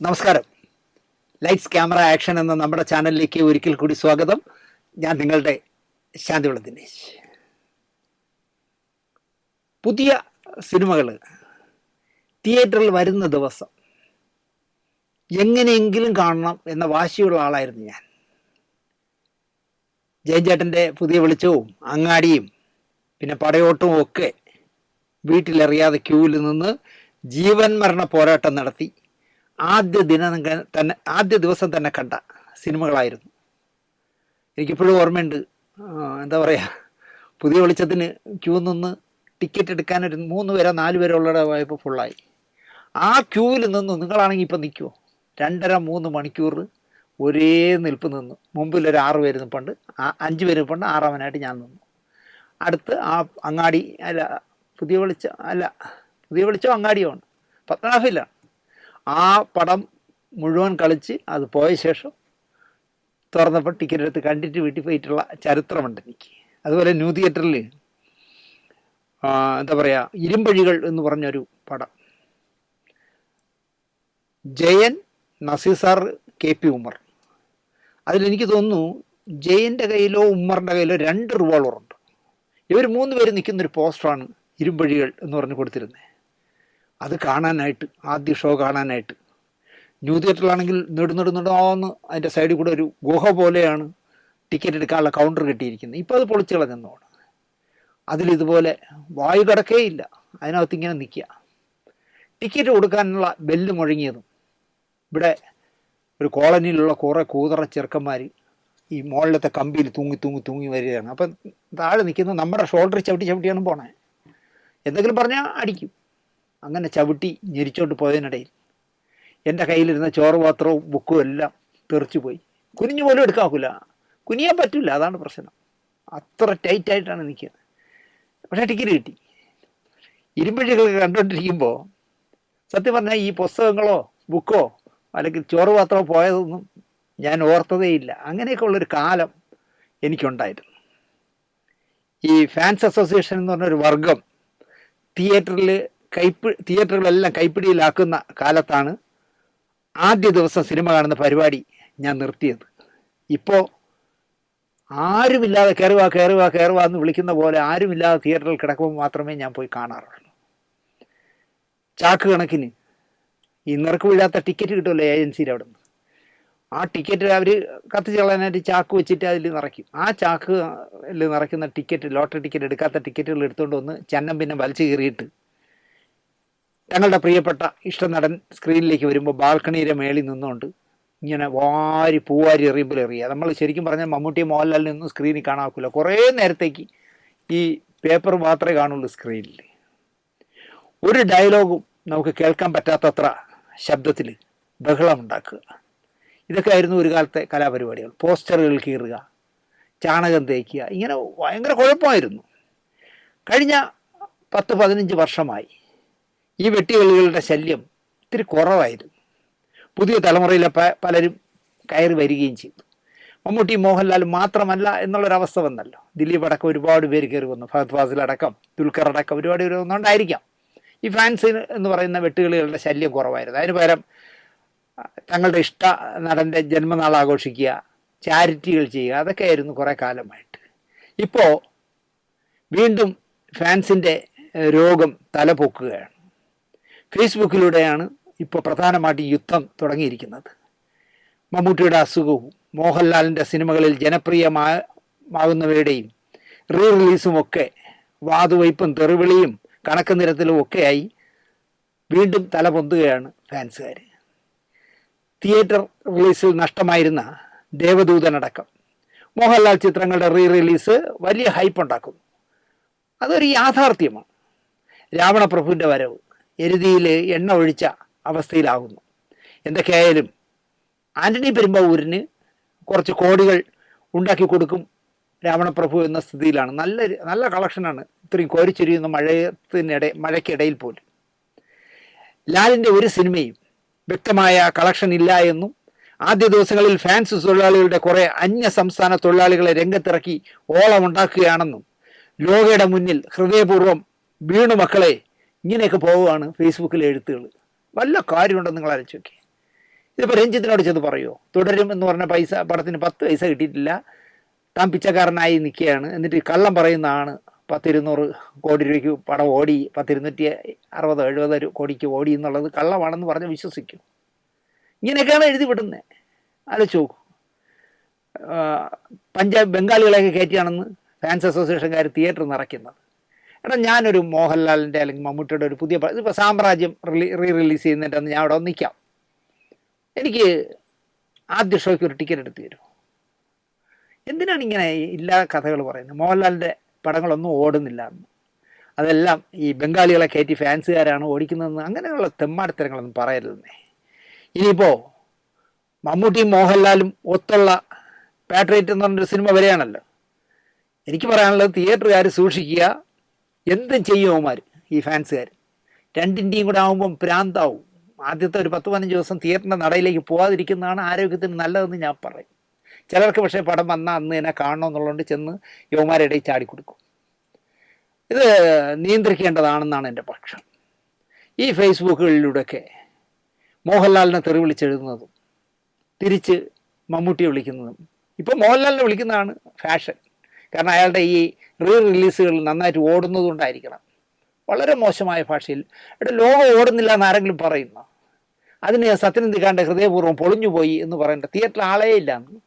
നമസ്കാരം. Lights camera action എന്ന നമ്മുടെ ചാനലിലേക്ക് ഒരിക്കൽ കൂടി സ്വാഗതം. ഞാൻ നിങ്ങളുടെ ശാന്തിവിള ദിനേശ്. പുതിയ സിനിമകൾ തിയേറ്ററിൽ വരുന്ന ദിവസം എങ്ങനെയെങ്കിലും കാണണം എന്ന വാശിയുള്ള ആളായിരുന്നു ഞാൻ. ജയൻചേട്ടൻ്റെ പുതിയ വെളിച്ചവും അങ്ങാടിയും പിന്നെ പടയോട്ടവും ഒക്കെ വീട്ടിലറിയാതെ ക്യൂവിൽ നിന്ന് ജീവൻ മരണ പോരാട്ടം നടത്തി ആദ്യ ദിവസം തന്നെ കണ്ട സിനിമകളായിരുന്നു. എനിക്കിപ്പോഴും ഓർമ്മയുണ്ട്. എന്താ പറയുക, പുതിയ വെളിച്ചത്തിന് ക്യൂ നിന്ന് ടിക്കറ്റ് എടുക്കാൻ ഒരു 3 പേരോ 4 പേരോ ഉള്ള പോയപ്പോൾ ഫുള്ളായി. ആ ക്യൂവിൽ നിന്ന് നിങ്ങളാണെങ്കിൽ ഇപ്പം നിൽക്കുമോ? 2.5-3 മണിക്കൂർ ഒരേ നിൽപ്പ് നിന്നു. മുമ്പിലൊരു 6 പേര് നിൽപ്പുണ്ട്, 5 പേര് നിൽപ്പുണ്ട്, 6ാമനായിട്ട് ഞാൻ നിന്നു. അടുത്ത് ആ അങ്ങാടി പുതിയ വെളിച്ചം അങ്ങാടിയുമാണ്, പത്മനാഭയിലാണ്. ആ പടം മുഴുവൻ കളിച്ച് അത് പോയ ശേഷം തുറന്നപ്പോൾ ടിക്കറ്റ് എടുത്ത് കണ്ടിട്ട് വീട്ടിൽ പോയിട്ടുള്ള ചരിത്രമുണ്ട് എനിക്ക്. അതുപോലെ ന്യൂ തിയേറ്ററിൽ എന്താ പറയുക, ഇരുമ്പഴികൾ എന്ന് പറഞ്ഞൊരു പടം, ജയൻ, നസീർ സാർ, KP ഉമ്മർ. അതിലെനിക്ക് തോന്നുന്നു ജയൻ്റെ കയ്യിലോ ഉമ്മറിൻ്റെ കയ്യിലോ 2 റിവോൾവറുണ്ട്. ഇവർ 3 പേര് നിൽക്കുന്നൊരു പോസ്റ്ററാണ് ഇരുമ്പഴികൾ എന്ന് പറഞ്ഞ് കൊടുത്തിരുന്നത്. അത് കാണാനായിട്ട്, ആദ്യ ഷോ കാണാനായിട്ട് ന്യൂ തിയേറ്ററിലാണെങ്കിൽ നെടുന്ന് അതിൻ്റെ സൈഡിൽ കൂടെ ഒരു ഗുഹ പോലെയാണ് ടിക്കറ്റ് എടുക്കാനുള്ള കൗണ്ടർ കിട്ടിയിരിക്കുന്നത്. ഇപ്പോൾ അത് പൊളിച്ചു കളഞ്ഞെന്നോണം. അതിലിതുപോലെ വായു കിടക്കേയില്ല, അതിനകത്ത് ഇങ്ങനെ നിൽക്കുക. ടിക്കറ്റ് കൊടുക്കാനുള്ള ബെല്ല് മുഴങ്ങിയതും ഇവിടെ ഒരു കോളനിയിലുള്ള കുറേ കൂതറ ചെറുക്കന്മാർ ഈ മുകളിലത്തെ കമ്പിയിൽ തൂങ്ങി വരികയാണ്. അപ്പം താഴെ നിൽക്കുന്നത് നമ്മുടെ ഷോൾഡർ ചവിട്ടിയാണ് പോണേ. എന്തെങ്കിലും പറഞ്ഞാൽ അടിക്കും. അങ്ങനെ ചവിട്ടി ഞെരിച്ചോണ്ട് പോയതിനിടയിൽ എൻ്റെ കയ്യിലിരുന്ന ചോറ് പാത്രവും ബുക്കും എല്ലാം തെറിച്ചു പോയി. കുനിഞ്ഞു പോലും എടുക്കാക്കില്ല, കുനിയാൻ പറ്റില്ല, അതാണ് പ്രശ്നം. അത്ര ടൈറ്റായിട്ടാണ് നിൽക്കുന്നത്. പക്ഷേ ടിക്കറ്റ് കിട്ടി. ഇരുമ്പഴികൾ കണ്ടുകൊണ്ടിരിക്കുമ്പോൾ സത്യം പറഞ്ഞാൽ ഈ പുസ്തകങ്ങളോ ബുക്കോ അല്ലെങ്കിൽ ചോറ് പാത്രമോ പോയതൊന്നും ഞാൻ ഓർത്തതേയില്ല. അങ്ങനെയൊക്കെ ഉള്ളൊരു കാലം എനിക്കുണ്ടായിരുന്നു. ഈ ഫാൻസ് അസോസിയേഷൻ എന്ന് പറഞ്ഞൊരു വർഗം തിയേറ്ററുകളെല്ലാം കൈപ്പിടിയിലാക്കുന്ന കാലത്താണ് ആദ്യ ദിവസം സിനിമ കാണുന്ന പരിപാടി ഞാൻ നിർത്തിയത്. ഇപ്പോൾ ആരുമില്ലാതെ കയറുക എന്ന് വിളിക്കുന്ന പോലെ ആരുമില്ലാതെ തിയേറ്ററിൽ കിടക്കുമ്പോൾ മാത്രമേ ഞാൻ പോയി കാണാറുള്ളൂ. ചാക്ക് കണക്കിന് ഈ നിറക്ക് വീഴാത്ത ടിക്കറ്റ് കിട്ടുമല്ലോ ഏജൻസിയിൽ അവിടെ നിന്ന്. ആ ടിക്കറ്റ് അവർ കത്തിച്ച് കളയാനായിട്ട് ചാക്ക് വെച്ചിട്ട് അതിൽ നിറയ്ക്കും. ആ ചാക്കിൽ നിറയ്ക്കുന്ന ടിക്കറ്റ്, ലോട്ടറി ടിക്കറ്റ്, എടുക്കാത്ത ടിക്കറ്റുകൾ എടുത്തുകൊണ്ട് വന്ന് ചന്നം പിന്നെ വലിച്ചു കീറിയിട്ട് ഞങ്ങളുടെ പ്രിയപ്പെട്ട ഇഷ്ടനടൻ സ്ക്രീനിലേക്ക് വരുമ്പോൾ ബാൽക്കണിയിലെ മേളിൽ നിന്നുകൊണ്ട് ഇങ്ങനെ പൂവാരി എറിയുമ്പോൾ എറിയുക. നമ്മൾ ശരിക്കും പറഞ്ഞാൽ മമ്മൂട്ടി മോഹൻലാലിനൊന്നും സ്ക്രീനിൽ കാണാക്കില്ല. കുറേ നേരത്തേക്ക് ഈ പേപ്പർ മാത്രമേ കാണുള്ളൂ സ്ക്രീനിൽ. ഒരു ഡയലോഗും നമുക്ക് കേൾക്കാൻ പറ്റാത്തത്ര ശബ്ദത്തിൽ ബഹളമുണ്ടാക്കുക. ഇതൊക്കെ ആയിരുന്നു ഒരു കാലത്തെ കലാപരിപാടികൾ. പോസ്റ്ററുകൾ കീറുക, ചാണകം തേക്കുക, ഇങ്ങനെ ഭയങ്കര കുഴപ്പമായിരുന്നു. കഴിഞ്ഞ 10-15 വർഷമായി ഈ വെട്ടികളികളുടെ ശല്യം ഇത്തിരി കുറവായിരുന്നു. പുതിയ തലമുറയിലെ പലരും കയറി വരികയും ചെയ്തു. മമ്മൂട്ടി മോഹൻലാൽ മാത്രമല്ല എന്നുള്ളൊരവസ്ഥ വന്നല്ലോ. ദിലീപ് അടക്കം ഒരുപാട് പേര് കയറി വന്നു. ഫഹദ് ഫാസിൽ അടക്കം, ദുൽഖർ അടക്കം ഒരുപാട് പേര് വന്നുകൊണ്ടായിരിക്കാം ഈ ഫാൻസ് എന്ന് പറയുന്ന വെട്ടുകളികളുടെ ശല്യം കുറവായിരുന്നു. അതിന് പകരം തങ്ങളുടെ ഇഷ്ട നടൻ്റെ ജന്മനാൾ ആഘോഷിക്കുക, ചാരിറ്റികൾ ചെയ്യുക, അതൊക്കെ ആയിരുന്നു കുറേ കാലമായിട്ട്. ഇപ്പോൾ വീണ്ടും ഫാൻസിൻ്റെ രോഗം തലപൊക്കുകയാണ്. ഫേസ്ബുക്കിലൂടെയാണ് ഇപ്പോൾ പ്രധാനമായിട്ട് യുദ്ധം തുടങ്ങിയിരിക്കുന്നത്. മമ്മൂട്ടിയുടെ അസുഖവും മോഹൻലാലിൻ്റെ സിനിമകളിൽ ജനപ്രിയമാകുന്നവരുടെയും റിലീസുമൊക്കെ വാതുവയ്പും തെറിവിളിയും കണക്ക് നിരത്തിലും ഒക്കെയായി വീണ്ടും തല പൊന്തുകയാണ് ഫാൻസുകാർ. തിയേറ്റർ റിലീസിൽ നഷ്ടമായിരുന്ന ദേവദൂതനടക്കം മോഹൻലാൽ ചിത്രങ്ങളുടെ റിലീസ് വലിയ ഹൈപ്പ് ഉണ്ടാക്കുന്നു. അതൊരു യാഥാർത്ഥ്യമാണ്. രാവണപ്രഭുവിൻ്റെ വരവ് എരുതിയിൽ എണ്ണ ഒഴിച്ച അവസ്ഥയിലാകുന്നു. എന്തൊക്കെയായാലും ആൻ്റണി പെരുമ്പാവൂരിന് കുറച്ച് കോടികൾ ഉണ്ടാക്കി കൊടുക്കും രാവണപ്രഭു എന്ന സ്ഥിതിയിലാണ്. നല്ല കളക്ഷനാണ് ഇത്രയും കോരിച്ചൊരിയുന്ന മഴയ്ക്കിടയിൽ പോലും. ലാലിൻ്റെ ഒരു സിനിമയും വ്യക്തമായ കളക്ഷൻ ഇല്ല എന്നും ആദ്യ ദിവസങ്ങളിൽ ഫാൻസ് തൊഴിലാളികളുടെ കുറേ അന്യ സംസ്ഥാന തൊഴിലാളികളെ രംഗത്തിറക്കി ഓളമുണ്ടാക്കുകയാണെന്നും ലോകയുടെ മുന്നിൽ ഹൃദയപൂർവ്വം വീണു മക്കളെ, ഇങ്ങനെയൊക്കെ പോവുകയാണ് ഫേസ്ബുക്കിലെ എഴുത്തുകൾ. വല്ല കാര്യമുണ്ടെന്ന് നിങ്ങൾ ആലോചിച്ച് നോക്കി. ഇതിപ്പോൾ രഞ്ജിത്തിനോട് ചെന്ന് പറയുമോ? തുടരും എന്ന് പറഞ്ഞ പടത്തിന് 10 പൈസ കിട്ടിയിട്ടില്ല, താൻ പിച്ചക്കാരനായി നിൽക്കുകയാണ്, എന്നിട്ട് കള്ളം പറയുന്നതാണ് 10-200 കോടി രൂപയ്ക്ക് പടം ഓടി, 10-260-70 കോടിക്ക് ഓടി എന്നുള്ളത് കള്ളമാണെന്ന് പറഞ്ഞ് വിശ്വസിക്കും. ഇങ്ങനെയൊക്കെയാണ് എഴുതി വിടുന്നത്. ആലോചിച്ച് നോക്കൂ. ബംഗാളികളെയൊക്കെ കയറ്റിയാണെന്ന് ഫാൻസ് അസോസിയേഷൻകാർ തിയേറ്റർ നിറയ്ക്കുന്നത്. എടാ, ഞാനൊരു മോഹൻലാലിൻ്റെ അല്ലെങ്കിൽ മമ്മൂട്ടിയുടെ ഒരു പുതിയ ഇപ്പോൾ സാമ്രാജ്യം റിലീസ് ചെയ്യുന്നതിൻ്റെ ഞാൻ അവിടെ നിൽക്കാം, എനിക്ക് ആദ്യ ഷോയ്ക്ക് ഒരു ടിക്കറ്റ് എടുത്ത് തരുമോ? എന്തിനാണ് ഇങ്ങനെ ഇല്ലാ കഥകൾ പറയുന്നത്? മോഹൻലാലിൻ്റെ പടങ്ങളൊന്നും ഓടുന്നില്ല എന്ന്, അതെല്ലാം ഈ ബംഗാളികളെ കയറ്റി ഫാൻസുകാരാണ് ഓടിക്കുന്നതെന്ന്, അങ്ങനെയുള്ള തെമ്മാടിത്തരങ്ങളൊന്നും പറയരുതെന്നേ. ഇനിയിപ്പോൾ മമ്മൂട്ടിയും മോഹൻലാലും ഒത്തുള്ള പാട്രിയറ്റ് എന്ന് പറഞ്ഞൊരു സിനിമ വരികയാണല്ലോ. എനിക്ക് പറയാനുള്ളത്, തിയേറ്ററുകാർ സൂക്ഷിക്കുക. എന്തും ചെയ്യും അവന്മാർ, ഈ ഫാൻസുകാർ. രണ്ടിൻ്റെയും കൂടെ ആകുമ്പം ഭ്രാന്താവും. ആദ്യത്തെ ഒരു 10-15 ദിവസം തിയേറ്ററിൻ്റെ നടയിലേക്ക് പോകാതിരിക്കുന്നതാണ് ആരോഗ്യത്തിന് നല്ലതെന്ന് ഞാൻ പറയും. ചിലർക്ക് പക്ഷേ പടം വന്നാൽ അന്ന് തന്നെ കാണണമെന്നുള്ളതുകൊണ്ട് ചെന്ന് യുവമാരുടെ ഇടയിൽ ചാടിക്കൊടുക്കും. ഇത് നിയന്ത്രിക്കേണ്ടതാണെന്നാണ് എൻ്റെ പക്ഷം. ഈ ഫേസ്ബുക്കുകളിലൂടെയൊക്കെ മോഹൻലാലിനെ തെറി വിളിച്ചെഴുതുന്നതും തിരിച്ച് മമ്മൂട്ടിയെ വിളിക്കുന്നതും, ഇപ്പോൾ മോഹൻലാലിനെ വിളിക്കുന്നതാണ് ഫാഷൻ. കാരണം അയാളുടെ ഈ റിലീസുകൾ നന്നായിട്ട് ഓടുന്നതുകൊണ്ടായിരിക്കണം. വളരെ മോശമായ ഭാഷയിൽ ഇവിടെ ലോകം ഓടുന്നില്ല എന്ന് ആരെങ്കിലും പറയുന്നു, അതിന് സത്യനന്ദിക്കാണ്ട് ഹൃദയപൂർവ്വം പൊളിഞ്ഞുപോയി എന്ന് പറയേണ്ട. തിയേറ്ററിൽ ആളേ ഇല്ല എന്ന്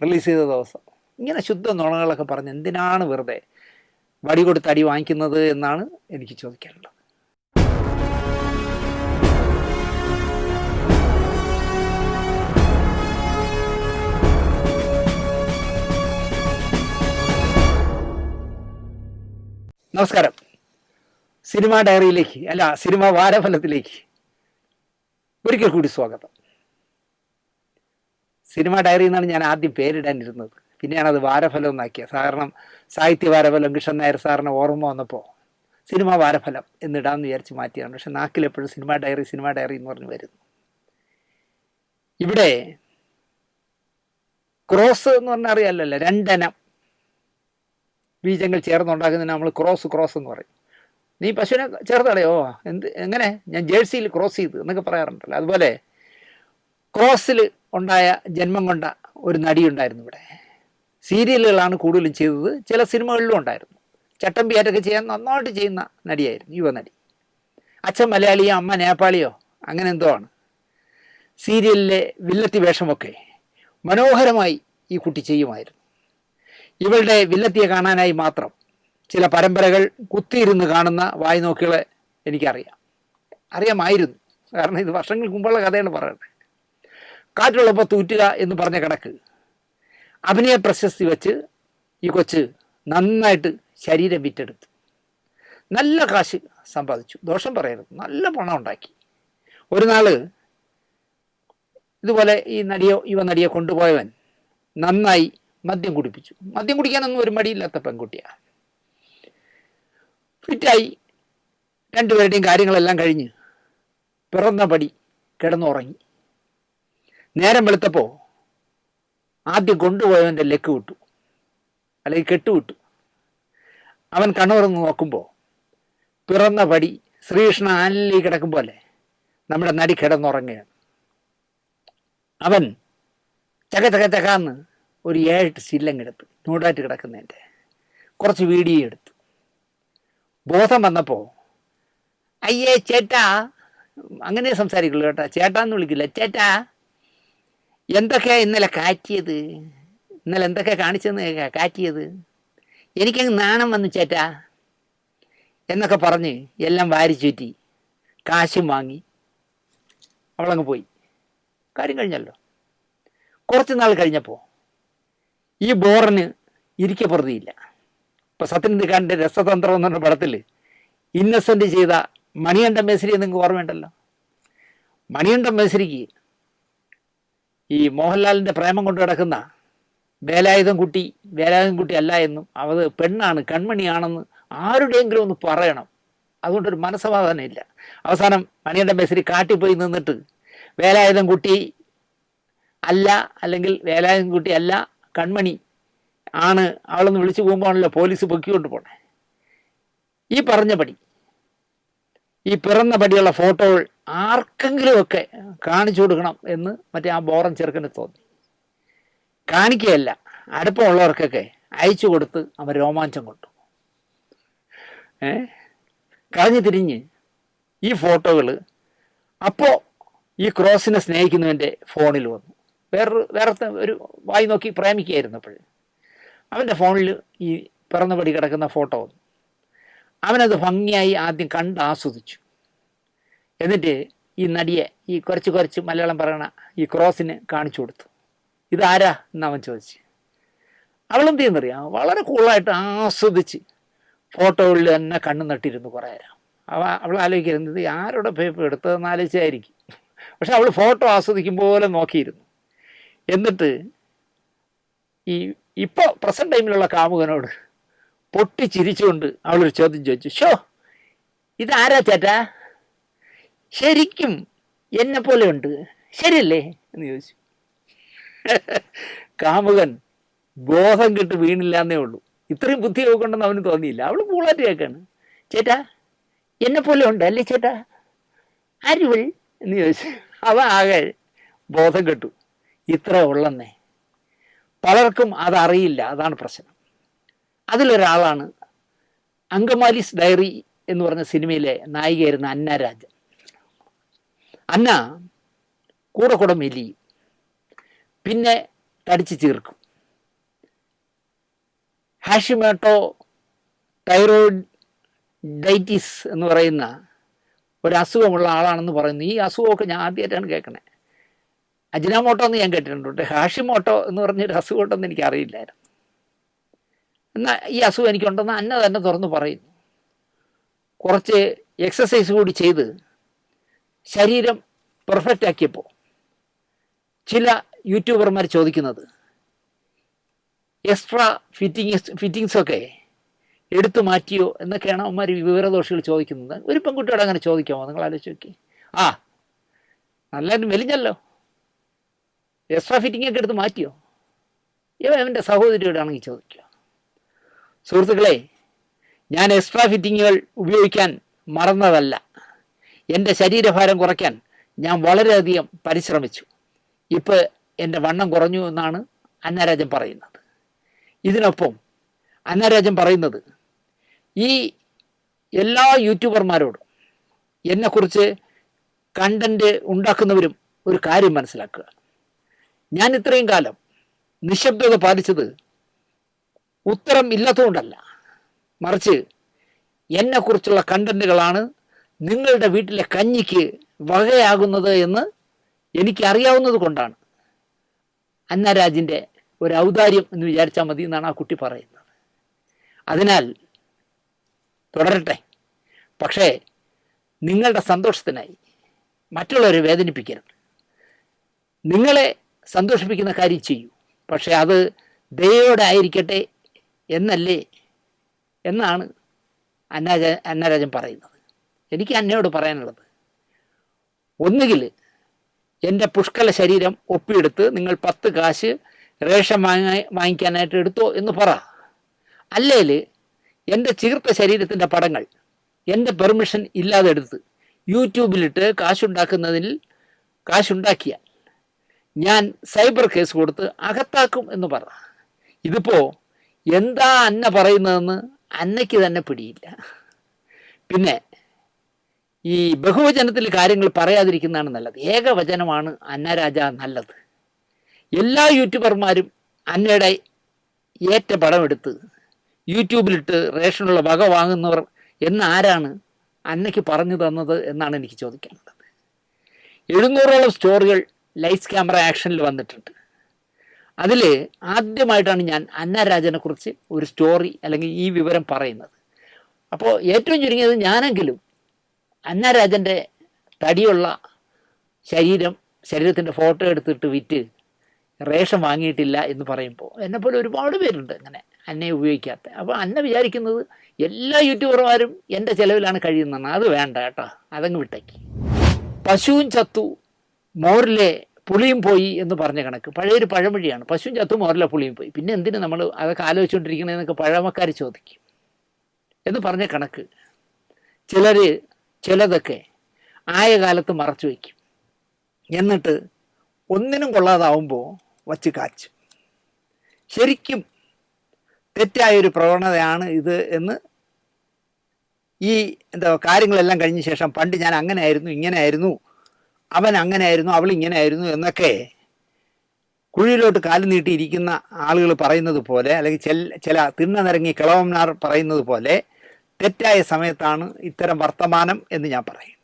റിലീസ് ചെയ്ത ദിവസം. ഇങ്ങനെ ശുദ്ധ നുണകളൊക്കെ പറഞ്ഞ് എന്തിനാണ് വെറുതെ വടി കൊടുത്ത് അടി വാങ്ങിക്കുന്നത് എന്നാണ് എനിക്ക് ചോദിക്കാനുള്ളത്. നമസ്കാരം. സിനിമാ ഡയറിയിലേക്ക്, അല്ല സിനിമാ വാരഫലത്തിലേക്ക് ഒരിക്കൽ കൂടി സ്വാഗതം. സിനിമാ ഡയറി എന്നാണ് ഞാൻ ആദ്യം പേരിടാനിരുന്നത്, പിന്നെയാണ് അത് വാരഫലം എന്നാക്കിയത്. കാരണം സാഹിത്യ വാരഫലം കൃഷ്ണൻ നായർ സാറിന് ഓർമ്മ വന്നപ്പോൾ സിനിമാ വാരഫലം എന്നിടാമെന്ന് വിചാരിച്ച് മാറ്റിയാണ്. പക്ഷെ നാക്കിലെപ്പോഴും സിനിമാ ഡയറി എന്ന് പറഞ്ഞ് വരുന്നു. ഇവിടെ ക്രോസ് എന്ന് പറഞ്ഞാൽ അറിയാമല്ലോ, 2 ഇനം ബീജങ്ങൾ ചേർന്നുണ്ടാക്കുന്നതിന് നമ്മൾ ക്രോസ് എന്ന് പറയും. നീ പശുവിനെ ചേർത്തടയോ, എങ്ങനെ ഞാൻ ജേഴ്സിയിൽ ക്രോസ് ചെയ്തു എന്നൊക്കെ പറയാറുണ്ടല്ലോ. അതുപോലെ ക്രോസിൽ ഉണ്ടായ ജന്മം കൊണ്ട ഒരു നടിയുണ്ടായിരുന്നു ഇവിടെ. സീരിയലുകളാണ് കൂടുതലും ചെയ്തത്, ചില സിനിമകളിലും ഉണ്ടായിരുന്നു. ചട്ടമ്പിയായിട്ടൊക്കെ ചെയ്യാൻ നന്നായിട്ട് ചെയ്യുന്ന നടിയായിരുന്നു, യുവനടി. അച്ഛൻ മലയാളിയോ അമ്മ നേപ്പാളിയോ അങ്ങനെ എന്തോ ആണ്. സീരിയലിലെ വില്ലത്തി വേഷമൊക്കെ മനോഹരമായി ഈ കുട്ടി ചെയ്യുമായിരുന്നു. ഇവളുടെ വില്ലത്തിയെ കാണാനായി മാത്രം ചില പരമ്പരകൾ കുത്തിയിരുന്ന് കാണുന്ന വായ്നോക്കികളെ അറിയാമായിരുന്നു. കാരണം ഇത് വർഷങ്ങൾക്ക് മുമ്പുള്ള കഥയാണ് പറയുന്നത്. കാറ്റുള്ളപ്പോൾ തൂറ്റുക എന്ന് പറഞ്ഞ കണക്ക് അഭിനയ പ്രശസ്തി വെച്ച് ഈ കൊച്ച് നന്നായിട്ട് ശരീരം വിറ്റെടുത്തു, നല്ല കാശ് സമ്പാദിച്ചു. ദോഷം പറയരുത്, നല്ല പണം ഉണ്ടാക്കി. ഒരു നാൾ ഇതുപോലെ യുവ നടിയെ കൊണ്ടുപോയവൻ നന്നായി മദ്യം കുടിപ്പിച്ചു. മദ്യം കുടിക്കാനൊന്നും ഒരു മടിയില്ലാത്ത പെൺകുട്ടിയാണ്. ഫിറ്റായി രണ്ടുപേരുടെയും കാര്യങ്ങളെല്ലാം കഴിഞ്ഞ് പിറന്ന പടി കിടന്നുറങ്ങി. നേരം വെളുത്തപ്പോൾ ആദ്യം കൊണ്ടുപോയവൻ്റെ ലെക്ക് വിട്ടു, അല്ലെങ്കിൽ കെട്ടുവിട്ടു. അവൻ കണ്ണുറന്ന് നോക്കുമ്പോൾ പിറന്ന പടി ശ്രീകൃഷ്ണ ആനിലേക്ക് കിടക്കും പോലെ നമ്മുടെ നടി കിടന്നുറങ്ങുകയാണ്. അവൻ ചകന്ന് ഒരു 7 സ്റ്റില്ലങ്ങെടുത്ത് നൂടായിട്ട് കിടക്കുന്നതിൻ്റെ കുറച്ച് വീഡിയോ എടുത്തു. ബോധം വന്നപ്പോൾ അയ്യേ ചേട്ടാ, അങ്ങനെ സംസാരിക്കുള്ളൂ കേട്ടോ, ചേട്ടാന്ന് വിളിക്കില്ല, ചേട്ടാ എന്തൊക്കെയാ ഇന്നലെ കാറ്റിയത്, ഇന്നലെ എന്തൊക്കെയാ കാണിച്ചെന്ന് കാറ്റിയത്, എനിക്കങ്ങ് നാണം വന്നു ചേട്ടാ എന്നൊക്കെ പറഞ്ഞ് എല്ലാം വാരിച്ചൂറ്റി കാശും വാങ്ങി അവളങ്ങ് പോയി. കാര്യം കഴിഞ്ഞല്ലോ. കുറച്ച് നാൾ കഴിഞ്ഞപ്പോൾ ഈ ബോറിന് ഇരിക്കപ്പുറതിയില്ല. ഇപ്പം സത്യനന്ദിക്കാരൻ്റെ രസതന്ത്രം എന്ന് പറഞ്ഞ പടത്തിൽ ഇന്നസെൻ്റ് ചെയ്ത മണികണ്ഠൻ മേശ്രി നിങ്ങൾക്ക് ഓർമ്മയുണ്ടല്ലോ. മണികണ്ഠൻ മേശ്രിക്ക് ഈ മോഹൻലാലിൻ്റെ പ്രേമം കൊണ്ട് കിടക്കുന്ന വേലായുധം കുട്ടി അല്ല എന്നും അത് പെണ്ണാണ്, കൺമണിയാണെന്ന് ആരുടെയെങ്കിലും ഒന്ന് പറയണം. അതുകൊണ്ടൊരു മനസ്സമാധാനം ഇല്ല. അവസാനം മണികണ്ഠൻ മേശ്രി കാട്ടിപ്പോയി നിന്നിട്ട് വേലായുധം കുട്ടി അല്ല, അല്ലെങ്കിൽ വേലായുധം കുട്ടി അല്ല കൺമണി ആണ് അവളൊന്ന് വിളിച്ചു പോകുമ്പോഴാണല്ലോ പോലീസ് പൊക്കിക്കൊണ്ട് പോണേ. ഈ പറഞ്ഞ പടി, ഈ പിറന്ന പടിയുള്ള ഫോട്ടോകൾ ആർക്കെങ്കിലുമൊക്കെ കാണിച്ചു കൊടുക്കണം എന്ന് മറ്റേ ആ ബോറൻ ചെറുക്കന് തോന്നി. കാണിക്കുകയല്ല, അടുപ്പമുള്ളവർക്കൊക്കെ അയച്ചു കൊടുത്ത് അവൻ രോമാഞ്ചം കൊണ്ടു. കളഞ്ഞു തിരിഞ്ഞ് ഈ ഫോട്ടോകൾ അപ്പോൾ ഈ ക്രോസിനെ സ്നേഹിക്കുന്നവൻ്റെ ഫോണിൽ വന്നു. വേറെ ഒരു വായി നോക്കി പ്രേമിക്കുകയായിരുന്നു. അപ്പോൾ അവൻ്റെ ഫോണിൽ ഈ പിറന്നപടി കിടക്കുന്ന ഫോട്ടോ വന്നു. അവനത് ഭംഗിയായി ആദ്യം കണ്ട് ആസ്വദിച്ചു. എന്നിട്ട് ഈ നടിയെ, ഈ കുറച്ച് മലയാളം പറയണ ഈ ക്രോസിന് കാണിച്ചു കൊടുത്തു. ഇതാരാ എന്നവൻ ചോദിച്ചു. അവളെന്ത് ചെയ്യുന്നറിയാം, വളരെ കൂളായിട്ട് ആസ്വദിച്ച് ഫോട്ടോകളിൽ തന്നെ കണ്ണു നട്ടിരുന്നു കുറേ നേരം. അവൾ ആലോചിക്കുന്നത് ആരുടെ പേപ്പർ എടുത്തതെന്ന് ആലോചിച്ചായിരിക്കും. പക്ഷെ അവൾ ഫോട്ടോ ആസ്വദിക്കും പോലെ നോക്കിയിരുന്നു. എന്നിട്ട് ഇപ്പോൾ പ്രസൻറ്റ് ടൈമിലുള്ള കാമുകനോട് പൊട്ടിച്ചിരിച്ചുകൊണ്ട് അവളൊരു ചോദ്യം ചോദിച്ചു. ഷോ, ഇതാരാ ചേട്ടാ, ശരിക്കും എന്നെ പോലെ ഉണ്ട്, ശരിയല്ലേ എന്ന് ചോദിച്ചു. കാമുകൻ ബോധം കെട്ട് വീണില്ല എന്നേ ഉള്ളൂ. ഇത്രയും ബുദ്ധി നോക്കൊണ്ടെന്ന് അവന് തോന്നിയില്ല. അവൾ കൂളായിട്ട് കേൾക്കാണ്. ചേട്ടാ എന്നെ പോലെ ഉണ്ട് അല്ലേ ചേട്ടാ, ആരുവൾ എന്ന് ചോദിച്ചു. അവ ആകെ ബോധം കെട്ടു. ഇത്ര ഉള്ളെന്നേ. പലർക്കും അതറിയില്ല, അതാണ് പ്രശ്നം. അതിലൊരാളാണ് അങ്കമാലിസ് ഡയറി എന്ന് പറഞ്ഞ സിനിമയിലെ നായികയായിരുന്ന അന്ന രാജൻ. അന്ന കൂടെ മെലിയും, പിന്നെ തടിച്ച് ചീർക്കും. ഹാഷിമോട്ടോ തൈറോയിഡൈറ്റിസ് എന്ന് പറയുന്ന ഒരു അസുഖമുള്ള ആളാണെന്ന് പറയുന്നു. ഈ അസുഖമൊക്കെ ഞാൻ ആദ്യമായിട്ടാണ് കേൾക്കണേ. അജിനാമോട്ടോ എന്ന് ഞാൻ കേട്ടിട്ടുണ്ട്. ഹാഷിമോട്ടോ എന്ന് പറഞ്ഞൊരു അസുഖമുണ്ടെന്ന് എനിക്കറിയില്ലായിരുന്നു. എന്നാൽ ഈ അസുഖം എനിക്കുണ്ടെന്ന് അന്ന തന്നെ തുറന്ന് പറയുന്നു. കുറച്ച് എക്സസൈസ് കൂടി ചെയ്ത് ശരീരം പെർഫെക്റ്റ് ആക്കിയപ്പോൾ ചില യൂട്യൂബർമാർ ചോദിക്കുന്നത്, എക്സ്ട്രാ ഫിറ്റിങ്സൊക്കെ എടുത്തു മാറ്റിയോ എന്നൊക്കെയാണ് അവന്മാർ വിവരദോഷികൾ ചോദിക്കുന്നത്. ഒരു പെൺകുട്ടിയോട് അങ്ങനെ ചോദിക്കാമോ? നിങ്ങൾ ആലോചിച്ച് നോക്കി. നല്ലതായിട്ട് മെലിഞ്ഞല്ലോ, എക്സ്ട്രാ ഫിറ്റിങ്ങൊക്കെ എടുത്ത് മാറ്റിയോ? അവൻ്റെ സഹോദരിയോടാണെങ്കിൽ ചോദിക്കുക. സുഹൃത്തുക്കളെ, ഞാൻ എക്സ്ട്രാ ഫിറ്റിങ്ങുകൾ ഉപയോഗിക്കാൻ മറന്നതല്ല. എൻ്റെ ശരീരഭാരം കുറയ്ക്കാൻ ഞാൻ വളരെയധികം പരിശ്രമിച്ചു. ഇപ്പോൾ എൻ്റെ വണ്ണം കുറഞ്ഞു എന്നാണ് അന്നരാജൻ പറയുന്നത്. ഇതിനൊപ്പം അന്നരാജൻ പറയുന്നത്, ഈ എല്ലാ യൂട്യൂബർമാരോടും എന്നെക്കുറിച്ച് കണ്ടൻറ്റ് ഉണ്ടാക്കുന്നവരും ഒരു കാര്യം മനസ്സിലാക്കുക. ഞാൻ ഇത്രയും കാലം നിശബ്ദത പാലിച്ചത് ഉത്തരം ഇല്ലാത്തതുകൊണ്ടല്ല, മറിച്ച് എന്നെക്കുറിച്ചുള്ള കണ്ടൻറ്റുകളാണ് നിങ്ങളുടെ വീട്ടിലെ കഞ്ഞിക്ക് വകയാകുന്നത് എന്ന് എനിക്കറിയാവുന്നത് കൊണ്ടാണ്. അന്നരാജിൻ്റെ ഒരു ഔദാര്യം എന്ന് വിചാരിച്ചാൽ മതി എന്നാണ് ആ കുട്ടി പറയുന്നത്. അതിനാൽ തുടരട്ടെ, പക്ഷേ നിങ്ങളുടെ സന്തോഷത്തിനായി മറ്റുള്ളവരെ വേദനിപ്പിക്കരുത്. നിങ്ങളെ സന്തോഷിപ്പിക്കുന്ന കാര്യം ചെയ്യൂ, പക്ഷേ അത് ദയോടെ ആയിരിക്കട്ടെ എന്നല്ലേ എന്നാണ് അന്നരാജൻ പറയുന്നത്. എനിക്ക് അന്നയോട് പറയാനുള്ളത്, ഒന്നുകിൽ എൻ്റെ പുഷ്കല ശരീരം ഒപ്പിയെടുത്ത് നിങ്ങൾ 10 കാശ് റേഷൻ വാങ്ങിക്കാനായിട്ട് എടുത്തോ എന്ന് പറ. അല്ലെങ്കിൽ എൻ്റെ ചീർത്ത ശരീരത്തിൻ്റെ പടങ്ങൾ എൻ്റെ പെർമിഷൻ ഇല്ലാതെ എടുത്ത് യൂട്യൂബിലിട്ട് കാശുണ്ടാക്കിയാൽ ഞാൻ സൈബർ കേസ് കൊടുത്ത് അകത്താക്കും എന്ന് പറ. ഇതിപ്പോൾ എന്താ അന്ന പറയുന്നതെന്ന് അന്നയ്ക്ക് തന്നെ പിടിയില്ല. പിന്നെ ഈ ബഹുവചനത്തിൽ കാര്യങ്ങൾ പറയാതിരിക്കുന്നതാണ് നല്ലത്. ഏകവചനമാണ് അന്നരാജ നല്ലത്. എല്ലാ യൂട്യൂബർമാരും അന്നയുടെ ഏറ്റ പടമെടുത്ത് യൂട്യൂബിലിട്ട് റേഷനുള്ള വക വാങ്ങുന്നവർ എന്ന് ആരാണ് അന്നയ്ക്ക് പറഞ്ഞു തന്നത് എന്നാണ് എനിക്ക് ചോദിക്കാനുള്ളത്. 700ഓളം സ്റ്റോറികൾ ലൈറ്റ്സ് ക്യാമറ ആക്ഷനിൽ വന്നിട്ടുണ്ട്. അതിൽ ആദ്യമായിട്ടാണ് ഞാൻ അന്നരാജനെ കുറിച്ച് ഒരു സ്റ്റോറി അല്ലെങ്കിൽ ഈ വിവരം പറയുന്നത്. അപ്പോൾ ഏറ്റവും ചുരുങ്ങിയത് ഞാനെങ്കിലും അന്നരാജൻ്റെ തടിയുള്ള ശരീരത്തിൻ്റെ ഫോട്ടോ എടുത്തിട്ട് വിറ്റ് റേഷൻ വാങ്ങിയിട്ടില്ല എന്ന് പറയുമ്പോൾ എന്നെപ്പോലെ ഒരുപാട് പേരുണ്ട് അങ്ങനെ അന്നയെ ഉപയോഗിക്കാത്ത. അപ്പോൾ അന്ന വിചാരിക്കുന്നത് എല്ലാ യൂട്യൂബർമാരും എൻ്റെ ചിലവിലാണ് കഴിയുന്നതാണ്. അത് വേണ്ട കേട്ടോ, അതങ്ങ് വിട്ടേക്ക്. പശുവും ചത്തു മോരിലെ പുളിയും പോയി എന്ന് പറഞ്ഞ കണക്ക് പഴയൊരു പഴമൊഴിയാണ്. പശുവും ചത്തു മോരിലെ പുളിയും പോയി, പിന്നെ എന്തിനു നമ്മൾ അതൊക്കെ ആലോചിച്ചുകൊണ്ടിരിക്കണമെന്നൊക്കെ പഴമക്കാർ ചോദിക്കും എന്ന് പറഞ്ഞ കണക്ക് ചിലതൊക്കെ ആയ കാലത്ത് മറച്ചു വയ്ക്കും. എന്നിട്ട് ഒന്നിനും കൊള്ളാതാവുമ്പോൾ വച്ച് കാച്ചും. ശരിക്കും തെറ്റായൊരു പ്രവണതയാണ് ഇത് എന്ന് ഈ കാര്യങ്ങളെല്ലാം കഴിഞ്ഞ ശേഷം പണ്ട് ഞാൻ അങ്ങനെ ആയിരുന്നു, ഇങ്ങനെ ആയിരുന്നു, അവൻ അങ്ങനെ ആയിരുന്നു, അവൾ ഇങ്ങനെ ആയിരുന്നു എന്നൊക്കെ കുഴിയിലോട്ട് കാല് നീട്ടിയിരിക്കുന്ന ആളുകൾ പറയുന്നത് പോലെ, അല്ലെങ്കിൽ ചില തിണ്ണനിറങ്ങി കിളവന്മാർ പറയുന്നത് പോലെ തെറ്റായ സമയത്താണ് ഇത്തരം വർത്തമാനം എന്ന് ഞാൻ പറയും.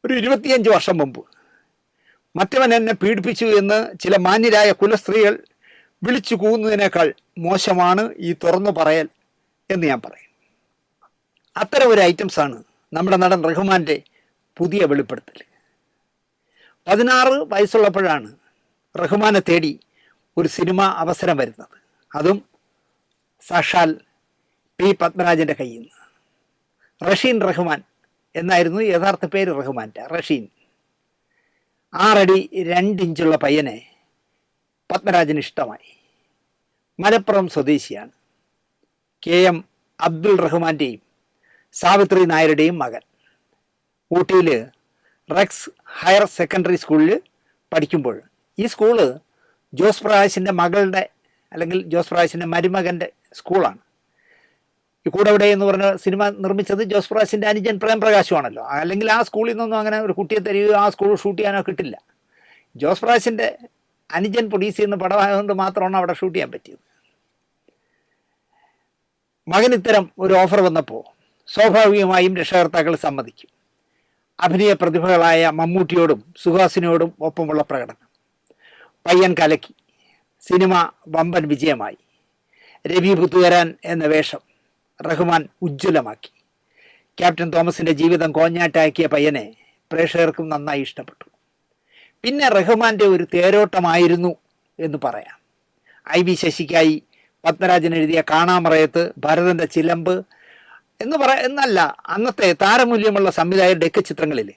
ഒരു 25 വർഷം മുമ്പ് മറ്റവൻ എന്നെ പീഡിപ്പിച്ചു എന്ന് ചില മാന്യരായ കുലസ്ത്രീകൾ വിളിച്ചു കൂവുന്നതിനേക്കാൾ മോശമാണ് ഈ തുറന്നു പറയൽ എന്ന് ഞാൻ പറയും. അത്തരം ഒരു ഐറ്റംസാണ് നമ്മുടെ നടൻ റഹ്മാൻ്റെ പുതിയ വെളിപ്പെടുത്തൽ. 16 വയസ്സുള്ളപ്പോഴാണ് റഹ്മാനെ തേടി ഒരു സിനിമ അവസരം വരുന്നത്. അതും സാക്ഷാൽ പി പത്മരാജൻ്റെ കയ്യിൽ നിന്ന്. റഷീൻ റഹ്മാൻ എന്നായിരുന്നു യഥാർത്ഥ പേര് റഹ്മാൻ്റെ. റഷീൻ 6 അടി 2 ഇഞ്ചുള്ള പയ്യനെ പത്മരാജന് ഇഷ്ടമായി. മലപ്പുറം സ്വദേശിയാണ്. KM അബ്ദുൾ റഹ്മാൻ്റെയും സാവിത്രി നായരുടെയും മകൻ. ഊട്ടിയിൽ റെക്സ് ഹയർ സെക്കൻഡറി സ്കൂളിൽ പഠിക്കുമ്പോൾ, ഈ സ്കൂള് ജോസ് പ്രകാശിൻ്റെ മകളുടെ അല്ലെങ്കിൽ ജോസ് പ്രകാശിൻ്റെ മരുമകൻ്റെ സ്കൂളാണ്. ഈ കൂടെവിടെ എന്ന് പറഞ്ഞ സിനിമ നിർമ്മിച്ചത് ജോസ് പ്രകാശിൻ്റെ അനുജൻ പ്രേംപ്രകാശുമാണല്ലോ. അല്ലെങ്കിൽ ആ സ്കൂളിൽ നിന്നൊന്നും അങ്ങനെ ഒരു കുട്ടിയെ തരികയോ ആ സ്കൂൾ ഷൂട്ട് ചെയ്യാനോ കിട്ടില്ല. ജോസ് പ്രകാശിൻ്റെ അനുജൻ പ്രൊഡ്യൂസ് ചെയ്യുന്ന പടമായതുകൊണ്ട് മാത്രമാണ് അവിടെ ഷൂട്ട് ചെയ്യാൻ പറ്റിയത്. മകൻ ഇത്തരം ഒരു ഓഫർ വന്നപ്പോൾ സ്വാഭാവികമായും രക്ഷകർത്താക്കൾ സമ്മതിക്കും. അഭിനയ പ്രതിഭകളായ മമ്മൂട്ടിയോടും സുഹാസിനോടും ഒപ്പമുള്ള പ്രകടനം. പയ്യൻ കലക്കി. സിനിമ വമ്പൻ വിജയമായി. രവി പുത്തുവരാൻ എന്ന വേഷം റഹ്മാൻ ഉജ്ജ്വലമാക്കി. ക്യാപ്റ്റൻ തോമസിൻ്റെ ജീവിതം കോഞ്ഞാട്ടാക്കിയ പയ്യനെ പ്രേക്ഷകർക്കും നന്നായി ഇഷ്ടപ്പെട്ടു. പിന്നെ റഹ്മാൻ്റെ ഒരു തേരോട്ടമായിരുന്നു എന്ന് പറയാം. IV ശശിക്കായി പത്മരാജൻ എഴുതിയ കാണാമറയത്ത്, ഭരതൻ്റെ ചിലമ്പ് എന്നല്ല, അന്നത്തെ താരമൂല്യമുള്ള സംവിധായക ഡെക്ക് ചിത്രങ്ങളിൽ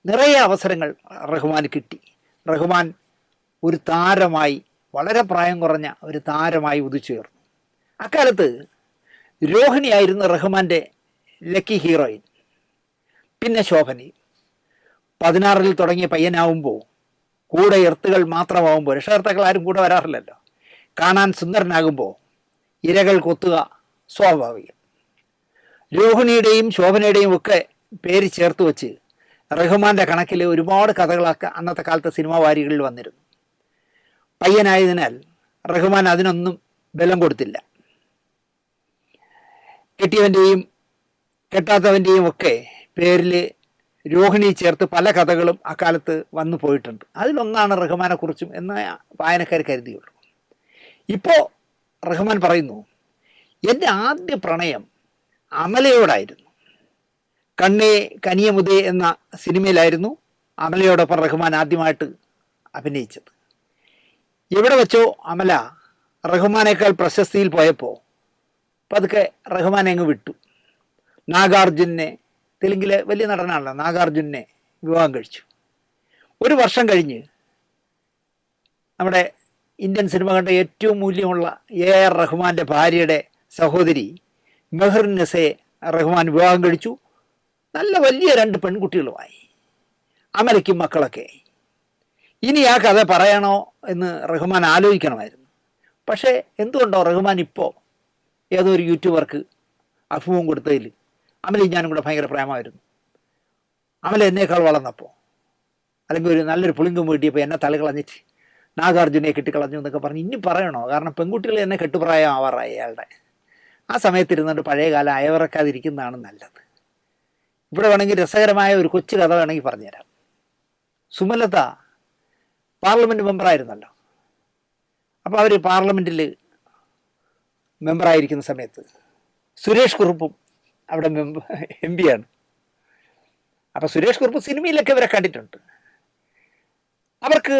നിറയെ അവസരങ്ങൾ റഹ്മാന് കിട്ടി. റഹ്മാൻ ഒരു താരമായി, വളരെ പ്രായം കുറഞ്ഞ ഒരു താരമായി ഉദിച്ചുയർന്നു. അക്കാലത്ത് രോഹിണിയായിരുന്നു റഹ്മാൻ്റെ ലക്കി ഹീറോയിൻ. പിന്നെ ശോഭനി. 16 തുടങ്ങിയ പയ്യനാവുമ്പോൾ, കൂടെ എർത്തുകൾ മാത്രമാവുമ്പോൾ, രക്ഷകർത്താക്കൾ ആരും കൂടെ വരാറില്ലല്ലോ, കാണാൻ സുന്ദരനാകുമ്പോൾ ഇരകൾ കൊത്തുക സ്വാഭാവികം. രോഹിണിയുടെയും ശോഭനയുടെയും ഒക്കെ പേര് ചേർത്ത് വെച്ച് റഹ്മാൻ്റെ കണക്കിൽ ഒരുപാട് കഥകളൊക്കെ അന്നത്തെ കാലത്തെ സിനിമാ വാരികളിൽ വന്നിരുന്നു. പയ്യനായതിനാൽ റഹ്മാൻ അതിനൊന്നും ബലം കൊടുത്തില്ല. കെട്ടിയവൻ്റെയും കെട്ടാത്തവൻ്റെയും ഒക്കെ പേരിൽ രോഹിണി ചേർത്ത് പല കഥകളും അക്കാലത്ത് വന്നു പോയിട്ടുണ്ട്. അതിലൊന്നാണ് റഹ്മാനെക്കുറിച്ചും എന്ന് വായനക്കാർ കരുതിയുള്ളൂ. ഇപ്പോൾ റഹ്മാൻ പറയുന്നു, എൻ്റെ ആദ്യ പ്രണയം അമലയോടായിരുന്നു. കണ്ണേ കനിയമുദേ എന്ന സിനിമയിലായിരുന്നു അമലയോടൊപ്പം റഹ്മാൻ ആദ്യമായിട്ട് അഭിനയിച്ചത്. എവിടെ വെച്ചോ അമല റഹ്മാനേക്കാൾ പ്രശസ്തിയിൽ പോയപ്പോൾ പതുക്കെ റഹ്മാനെ അങ്ങ് വിട്ടു. നാഗാർജുനെ, തെലുങ്കിലെ വലിയ നടനാണല്ലോ, നാഗാർജുനെ വിവാഹം കഴിച്ചു. 1 വർഷം കഴിഞ്ഞ് നമ്മുടെ ഇന്ത്യൻ സിനിമ കണ്ട ഏറ്റവും മൂല്യമുള്ള AR റഹ്മാൻ്റെ ഭാര്യയുടെ സഹോദരി മെഹ്റിന്നസയെ റഹ്മാൻ വിവാഹം കഴിച്ചു. നല്ല വലിയ 2 പെൺകുട്ടികളുമായി. അമലയ്ക്കും മക്കളൊക്കെ. ഇനി ആ കഥ പറയണോ എന്ന് റഹ്മാൻ ആലോചിക്കണമായിരുന്നു. പക്ഷേ എന്തുകൊണ്ടോ റഹ്മാൻ ഇപ്പോൾ ഏതോ ഒരു യൂട്യൂബർക്ക് അഭിമുഖം കൊടുത്തതിൽ അമലയും ഞാനും കൂടെ ഭയങ്കര പ്രേമമായിരുന്നു. അമല എന്നേക്കാൾ വളർന്നപ്പോൾ, അല്ലെങ്കിൽ ഒരു നല്ലൊരു പുളിങ്കം വീട്ടിയപ്പോൾ എന്നെ തലകളഞ്ഞിട്ട് നാഗാർജുനെ കെട്ടിക്കളഞ്ഞു എന്നൊക്കെ പറഞ്ഞ് ഇനി പറയണോ? കാരണം പെൺകുട്ടികൾ എന്നെ കെട്ടുപ്രായം ആവാറായി അയാളുടെ. ആ സമയത്തിരുന്നുകൊണ്ട് പഴയകാല അയവിറക്കാതിരിക്കുന്നതാണ് നല്ലത്. ഇവിടെ വേണമെങ്കിൽ രസകരമായ ഒരു കൊച്ചു കഥ വേണമെങ്കിൽ പറഞ്ഞുതരാം. സുമലത പാർലമെൻറ്റ് മെമ്പറായിരുന്നല്ലോ. അപ്പോൾ അവർ പാർലമെൻറ്റിൽ മെമ്പറായിരിക്കുന്ന സമയത്ത് സുരേഷ് കുറുപ്പും അവിടെ MP ആണ്. അപ്പോൾ സുരേഷ് കുറുപ്പ് സിനിമയിലൊക്കെ ഇവരെ കണ്ടിട്ടുണ്ട്. അവർക്ക്